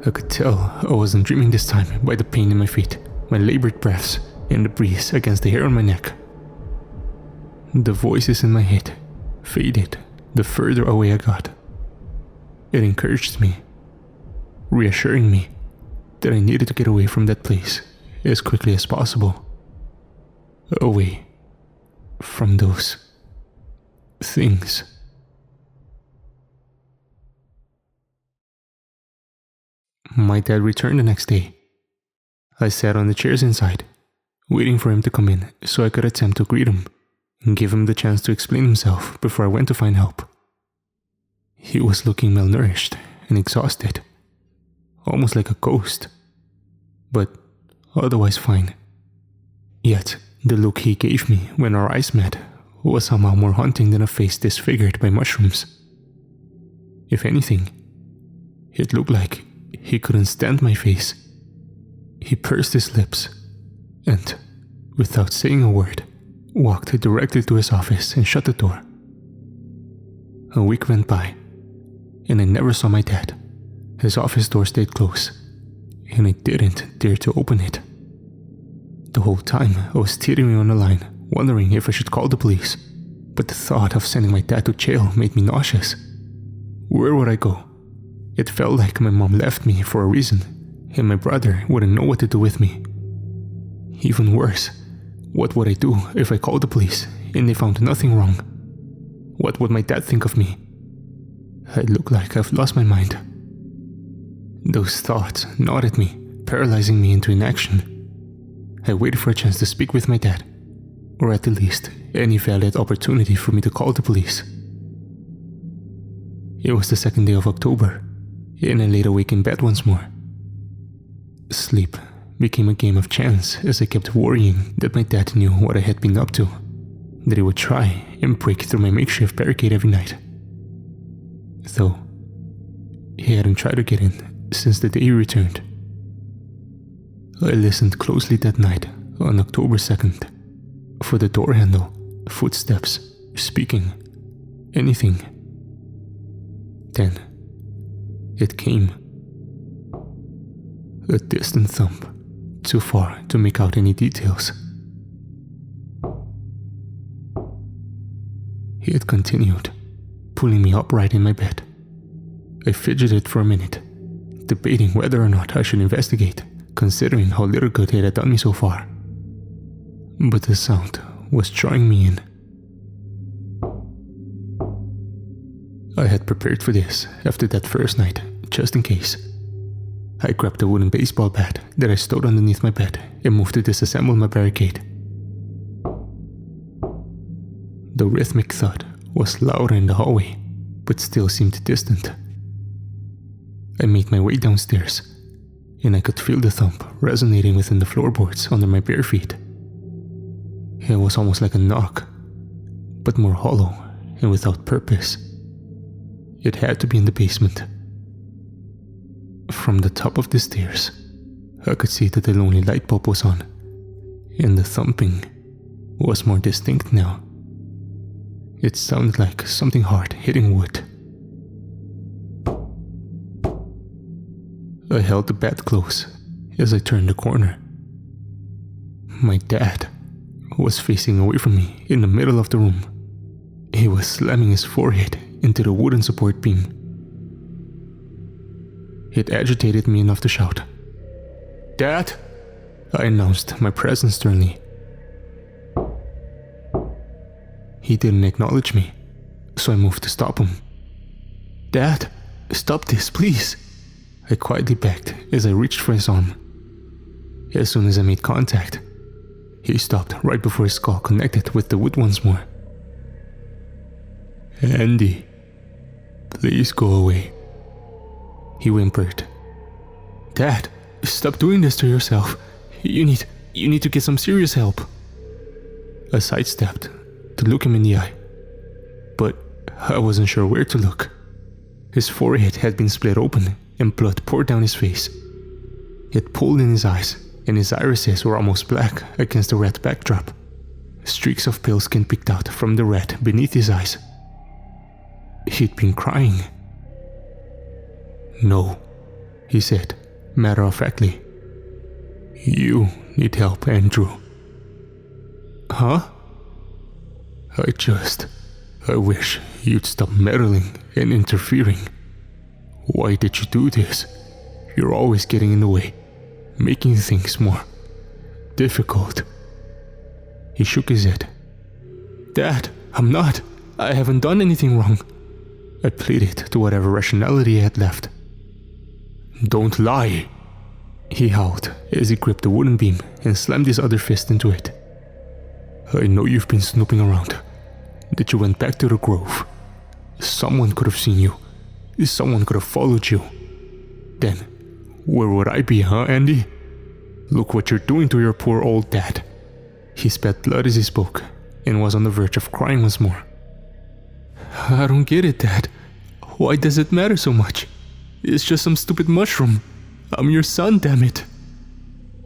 I could tell I wasn't dreaming this time by the pain in my feet, my labored breaths, and the breeze against the hair on my neck. The voices in my head faded the further away I got. It encouraged me, reassuring me that I needed to get away from that place as quickly as possible. Away from those things. My dad returned the next day. I sat on the chairs inside, waiting for him to come in so I could attempt to greet him and give him the chance to explain himself before I went to find help. He was looking malnourished and exhausted, almost like a ghost, but otherwise fine. Yet, the look he gave me when our eyes met was somehow more haunting than a face disfigured by mushrooms. If anything, it looked like he couldn't stand my face. He pursed his lips and, without saying a word, walked directly to his office and shut the door. A week went by, and I never saw my dad. His office door stayed closed, and I didn't dare to open it. The whole time I was teetering on the line, wondering if I should call the police, but the thought of sending my dad to jail made me nauseous. Where would I go? It felt like my mom left me for a reason, and my brother wouldn't know what to do with me. Even worse, what would I do if I called the police and they found nothing wrong? What would my dad think of me? I look like I've lost my mind. Those thoughts gnawed at me, paralyzing me into inaction. I waited for a chance to speak with my dad, or at the least, any valid opportunity for me to call the police. It was the second day of October, and I laid awake in bed once more. Sleep became a game of chance as I kept worrying that my dad knew what I had been up to, that he would try and break through my makeshift barricade every night. Though, he hadn't tried to get in since the day he returned. I listened closely that night on October 2nd for the door handle, footsteps, speaking, anything. Then, it came. A distant thump, too far to make out any details. He had continued, pulling me upright in my bed. I fidgeted for a minute, debating whether or not I should investigate, considering how little good it had done me so far. But the sound was drawing me in. I had prepared for this after that first night, just in case. I grabbed a wooden baseball bat that I stowed underneath my bed and moved to disassemble my barricade. The rhythmic thud was louder in the hallway, but still seemed distant. I made my way downstairs, and I could feel the thump resonating within the floorboards under my bare feet. It was almost like a knock, but more hollow and without purpose. It had to be in the basement. From the top of the stairs, I could see that the lonely light bulb was on, and the thumping was more distinct now. It sounded like something hard hitting wood. I held the bat close as I turned the corner. My dad was facing away from me in the middle of the room. He was slamming his forehead into the wooden support beam. It agitated me enough to shout, "Dad!" I announced my presence sternly. He didn't acknowledge me, so I moved to stop him. "Dad, stop this, please!" I quietly begged as I reached for his arm. As soon as I made contact, he stopped right before his skull connected with the wood once more. "Andy, please go away," he whimpered. "Dad, stop doing this to yourself. You need to get some serious help." I sidestepped to look him in the eye, but I wasn't sure where to look. His forehead had been split open and blood poured down his face. It pulled in his eyes, and his irises were almost black against the red backdrop. Streaks of pale skin peeked out from the red beneath his eyes. He'd been crying. "No," he said, matter-of-factly. "You need help, Andrew." "Huh?" I wish you'd stop meddling and interfering. Why did you do this? You're always getting in the way, making things more difficult." He shook his head. "Dad, I'm not. I haven't done anything wrong," I pleaded to whatever rationality I had left. "Don't lie," he howled as he gripped the wooden beam and slammed his other fist into it. "I know you've been snooping around, that you went back to the grove. Someone could have seen you. Someone could have followed you. Then, where would I be, huh, Andy? Look what you're doing to your poor old dad." He spat blood as he spoke and was on the verge of crying once more. "I don't get it, Dad. Why does it matter so much? It's just some stupid mushroom. I'm your son, damn it."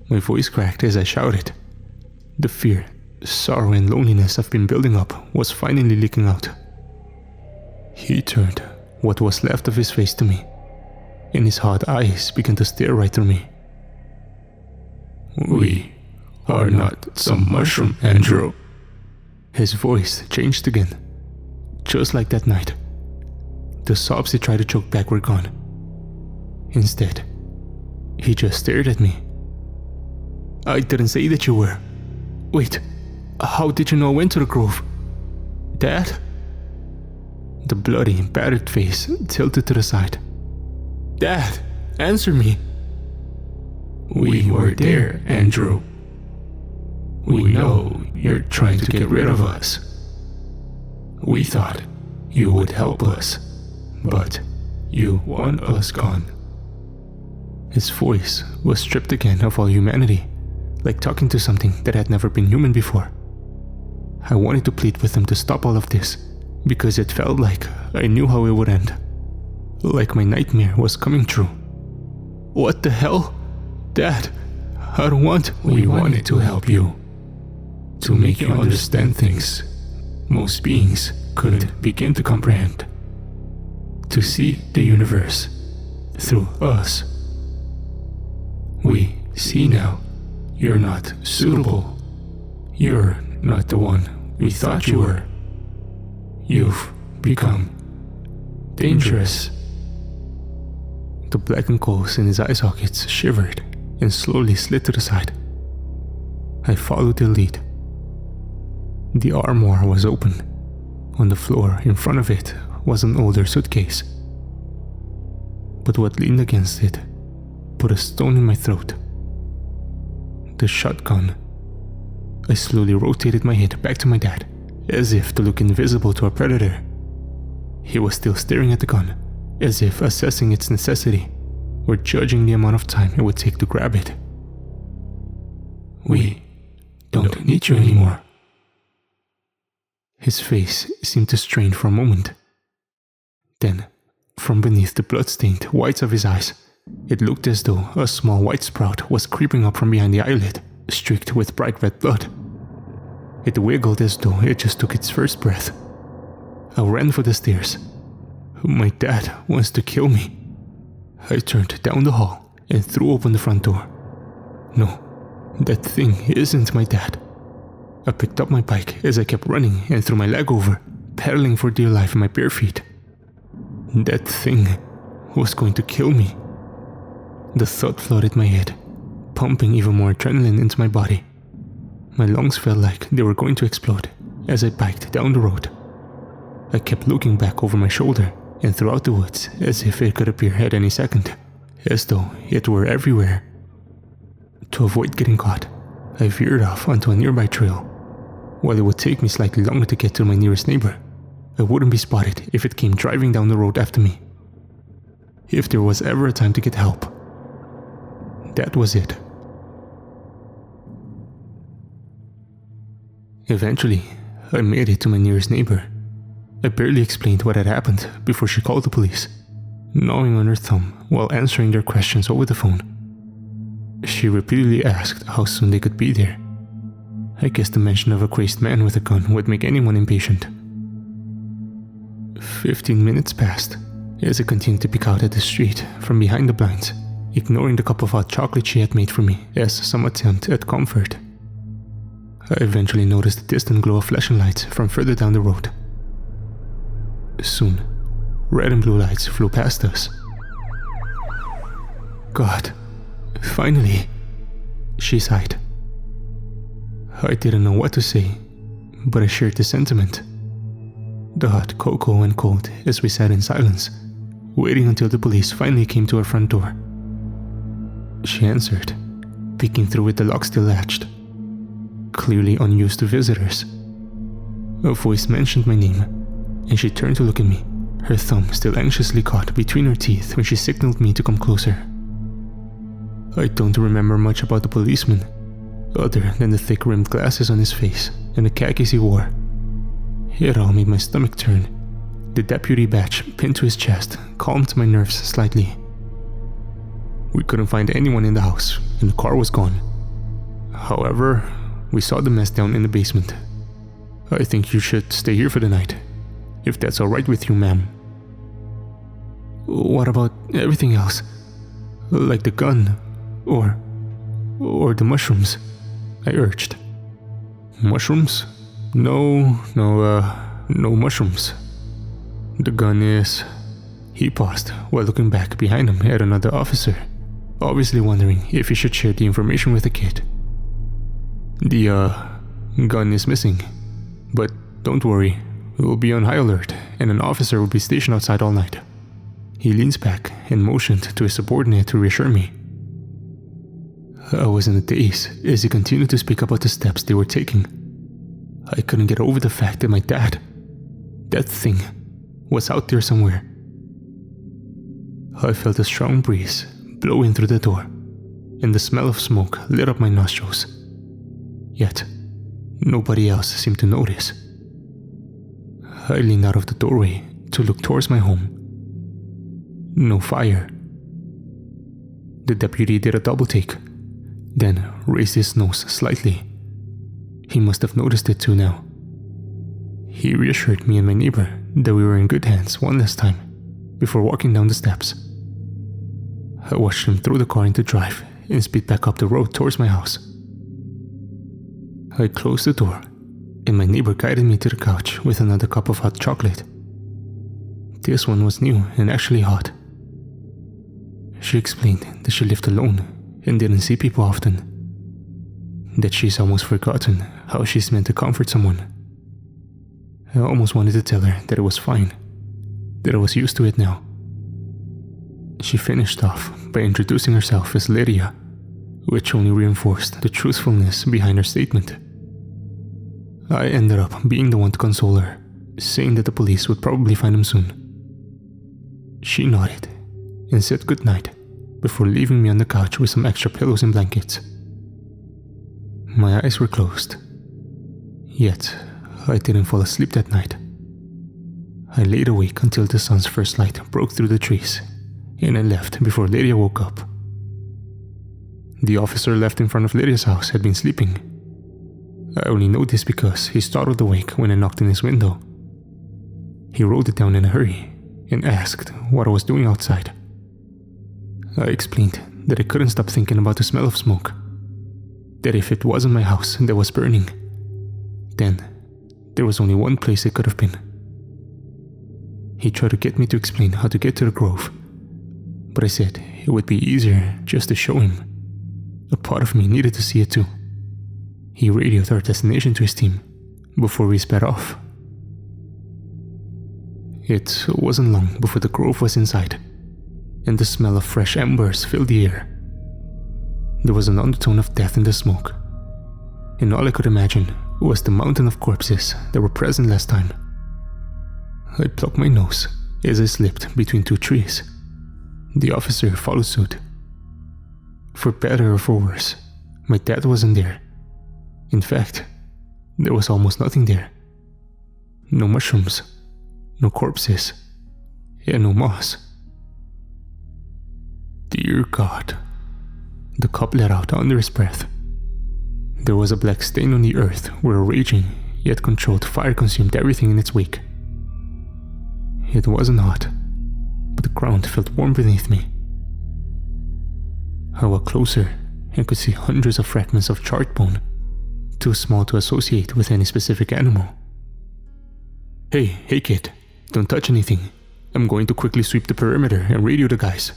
My voice cracked as I shouted. The fear, sorrow and loneliness I've been building up was finally leaking out. He turned what was left of his face to me, and his hard eyes began to stare right through me. "We are not some mushroom, Andrew." His voice changed again, just like that night. The sobs he tried to choke back were gone. Instead, he just stared at me. "I didn't say that you were. Wait, how did you know I went to the grove? Dad?" The bloody, battered face tilted to the side. "Dad, answer me." "We were there, Andrew. We know you're trying to get rid of us. We thought you would help us, but you want us gone." His voice was stripped again of all humanity, like talking to something that had never been human before. I wanted to plead with him to stop all of this, because it felt like I knew how it would end. Like my nightmare was coming true. "What the hell? Dad, I don't want..." "We wanted to help you, to make you understand things most beings couldn't begin to comprehend, to see the universe through us. We see now you're not suitable. You're not the one we thought you were. You've become dangerous." The blackened coals in his eye sockets shivered and slowly slid to the side. I followed the lead. The armoire was open. On the floor in front of it was an older suitcase. But what leaned against it put a stone in my throat. The shotgun. I slowly rotated my head back to my dad, as if to look invisible to a predator. He was still staring at the gun, as if assessing its necessity, or judging the amount of time it would take to grab it. We don't need you anymore. His face seemed to strain for a moment. Then, from beneath the blood-stained whites of his eyes, it looked as though a small white sprout was creeping up from behind the eyelid, streaked with bright red blood. It wiggled as though it just took its first breath. I ran for the stairs. My dad wants to kill me. I turned down the hall and threw open the front door. No, that thing isn't my dad. I picked up my bike as I kept running and threw my leg over, paddling for dear life in my bare feet. That thing was going to kill me. The thought flooded my head, pumping even more adrenaline into my body. My lungs felt like they were going to explode as I biked down the road. I kept looking back over my shoulder and throughout the woods as if it could appear at any second, as though it were everywhere. To avoid getting caught, I veered off onto a nearby trail. While it would take me slightly longer to get to my nearest neighbor, I wouldn't be spotted if it came driving down the road after me. If there was ever a time to get help, that was it. Eventually, I made it to my nearest neighbor. I barely explained what had happened before she called the police, gnawing on her thumb while answering their questions over the phone. She repeatedly asked how soon they could be there. I guess the mention of a crazed man with a gun would make anyone impatient. 15 minutes passed as I continued to peek out at the street from behind the blinds, ignoring the cup of hot chocolate she had made for me as some attempt at comfort. I eventually noticed the distant glow of flashing lights from further down the road. Soon, red and blue lights flew past us. God, finally, she sighed. I didn't know what to say, but I shared the sentiment. The hot cocoa went cold as we sat in silence, waiting until the police finally came to our front door. She answered, peeking through with the lock still latched. Clearly unused to visitors. A voice mentioned my name, and she turned to look at me, her thumb still anxiously caught between her teeth when she signaled me to come closer. I don't remember much about the policeman, other than the thick-rimmed glasses on his face and the khakis he wore. It all made my stomach turn. The deputy badge pinned to his chest calmed my nerves slightly. We couldn't find anyone in the house, and the car was gone. However, we saw the mess down in the basement. I think you should stay here for the night, if that's alright with you, ma'am. What about everything else? Like the gun, or the mushrooms? I urged. Mushrooms? No mushrooms. The gun is... He paused while looking back behind him at another officer, obviously wondering if he should share the information with the kid. The gun is missing, but don't worry, we'll be on high alert and an officer will be stationed outside all night. He leans back and motioned to his subordinate to reassure me. I was in a daze as he continued to speak about the steps they were taking. I couldn't get over the fact that my dad, that thing, was out there somewhere. I felt a strong breeze blow in through the door, and the smell of smoke lit up my nostrils. Yet, nobody else seemed to notice. I leaned out of the doorway to look towards my home. No fire. The deputy did a double take, then raised his nose slightly. He must have noticed it too now. He reassured me and my neighbor that we were in good hands one last time, before walking down the steps. I watched him throw the car into drive and speed back up the road towards my house. I closed the door, and my neighbor guided me to the couch with another cup of hot chocolate. This one was new and actually hot. She explained that she lived alone and didn't see people often. That she's almost forgotten how she's meant to comfort someone. I almost wanted to tell her that it was fine, that I was used to it now. She finished off by introducing herself as Lydia, which only reinforced the truthfulness behind her statement. I ended up being the one to console her, saying that the police would probably find him soon. She nodded and said goodnight before leaving me on the couch with some extra pillows and blankets. My eyes were closed, yet I didn't fall asleep that night. I laid awake until the sun's first light broke through the trees, and I left before Lydia woke up. The officer left in front of Lydia's house had been sleeping. I only know this because he startled awake when I knocked on his window. He rolled it down in a hurry and asked what I was doing outside. I explained that I couldn't stop thinking about the smell of smoke, that if it wasn't my house that was burning, then there was only one place it could have been. He tried to get me to explain how to get to the grove, but I said it would be easier just to show him. A part of me needed to see it too. He radioed our destination to his team before we sped off. It wasn't long before the grove was in sight, and the smell of fresh embers filled the air. There was an undertone of death in the smoke, and all I could imagine was the mountain of corpses that were present last time. I plucked my nose as I slipped between two trees. The officer followed suit. For better or for worse, my dad wasn't there. In fact, there was almost nothing there. No mushrooms, no corpses, and no moss. Dear God, the cop let out under his breath. There was a black stain on the earth where a raging yet controlled fire consumed everything in its wake. It wasn't hot, but the ground felt warm beneath me. I walked closer and could see hundreds of fragments of charred bone, too small to associate with any specific animal. Hey kid, don't touch anything. I'm going to quickly sweep the perimeter and radio the guys.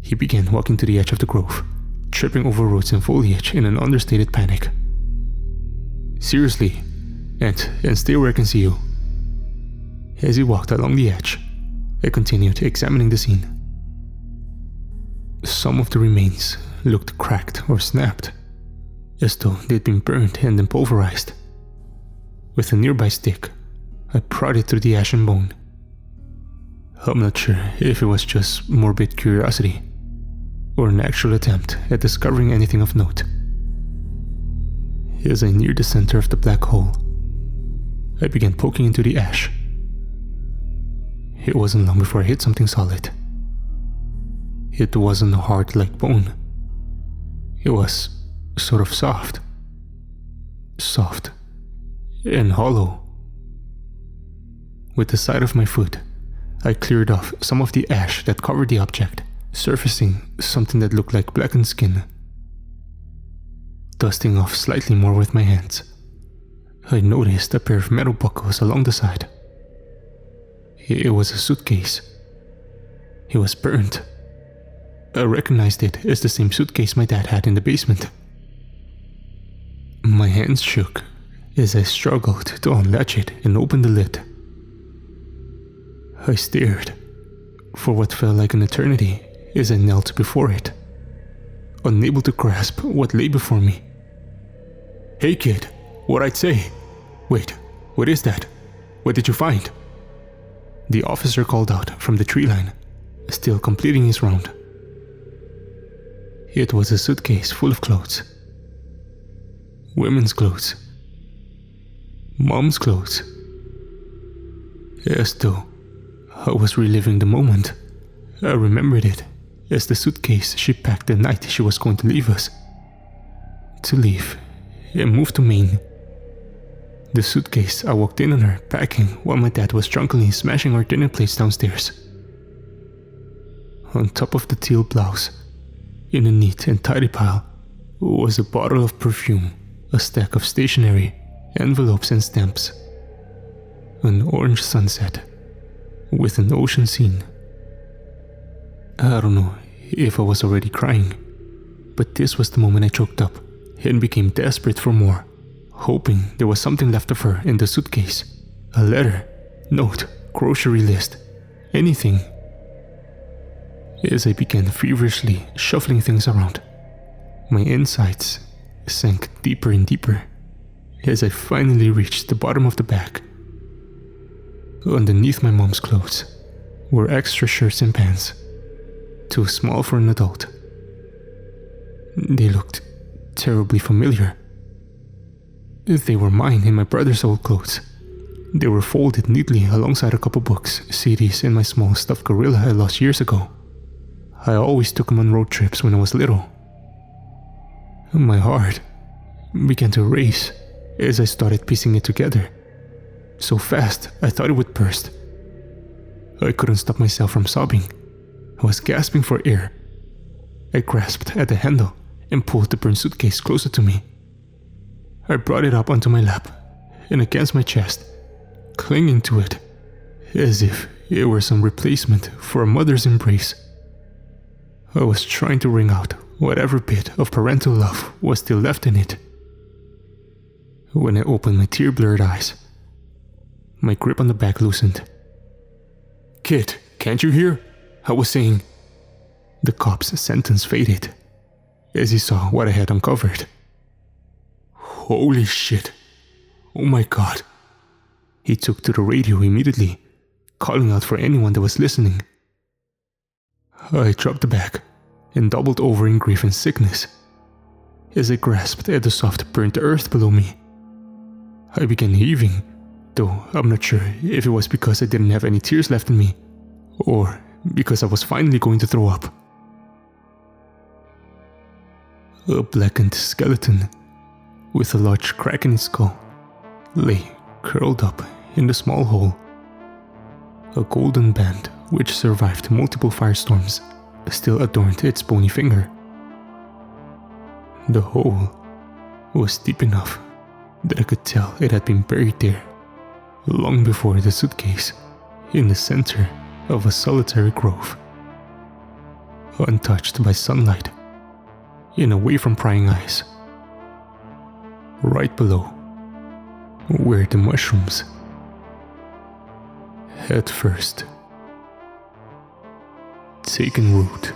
He began walking to the edge of the grove, tripping over roots and foliage in an understated panic. Seriously, and stay where I can see you. As he walked along the edge, I continued examining the scene. Some of the remains looked cracked or snapped, as though they'd been burned and then pulverized. With a nearby stick, I prodded through the ashen bone. I'm not sure if it was just morbid curiosity or an actual attempt at discovering anything of note. As I neared the center of the black hole, I began poking into the ash. It wasn't long before I hit something solid. It wasn't hard like bone. It was sort of soft. Soft and hollow. With the side of my foot, I cleared off some of the ash that covered the object, surfacing something that looked like blackened skin. Dusting off slightly more with my hands, I noticed a pair of metal buckles along the side. It was a suitcase. It was burnt. I recognized it as the same suitcase my dad had in the basement. My hands shook as I struggled to unlatch it and open the lid. I stared for what felt like an eternity as I knelt before it, unable to grasp what lay before me. Hey kid, what I'd say? Wait, what is that? What did you find? The officer called out from the tree line, still completing his round. It was a suitcase full of clothes. Women's clothes. Mom's clothes. As though I was reliving the moment, I remembered it as the suitcase she packed the night she was going to leave us. To leave and move to Maine. The suitcase I walked in on her packing while my dad was drunkenly smashing our dinner plates downstairs. On top of the teal blouse, in a neat and tidy pile, was a bottle of perfume, a stack of stationery, envelopes and stamps. An orange sunset with an ocean scene. I don't know if I was already crying, but this was the moment I choked up and became desperate for more, hoping there was something left of her in the suitcase. A letter, note, grocery list, anything. As I began feverishly shuffling things around, my insides sank deeper and deeper as I finally reached the bottom of the bag. Underneath my mom's clothes were extra shirts and pants, too small for an adult. They looked terribly familiar. They were mine and my brother's old clothes. They were folded neatly alongside a couple books, CDs, and my small stuffed gorilla I lost years ago. I always took him on road trips when I was little. My heart began to race as I started piecing it together. So fast, I thought it would burst. I couldn't stop myself from sobbing. I was gasping for air. I grasped at the handle and pulled the burned suitcase closer to me. I brought it up onto my lap and against my chest, clinging to it, as if it were some replacement for a mother's embrace. I was trying to wring out whatever bit of parental love was still left in it. When I opened my tear-blurred eyes, my grip on the bag loosened. "Kid, can't you hear?" I was saying. The cop's sentence faded as he saw what I had uncovered. "Holy shit. Oh my god." He took to the radio immediately, calling out for anyone that was listening. I dropped the bag and doubled over in grief and sickness as I grasped at the soft burnt earth below me. I began heaving, though I'm not sure if it was because I didn't have any tears left in me or because I was finally going to throw up. A blackened skeleton with a large crack in its skull lay curled up in the small hole. A golden band which survived multiple firestorms still adorned its bony finger. The hole was deep enough that I could tell it had been buried there long before the suitcase, in the center of a solitary grove, untouched by sunlight and away from prying eyes. Right below where the mushrooms had first taken root.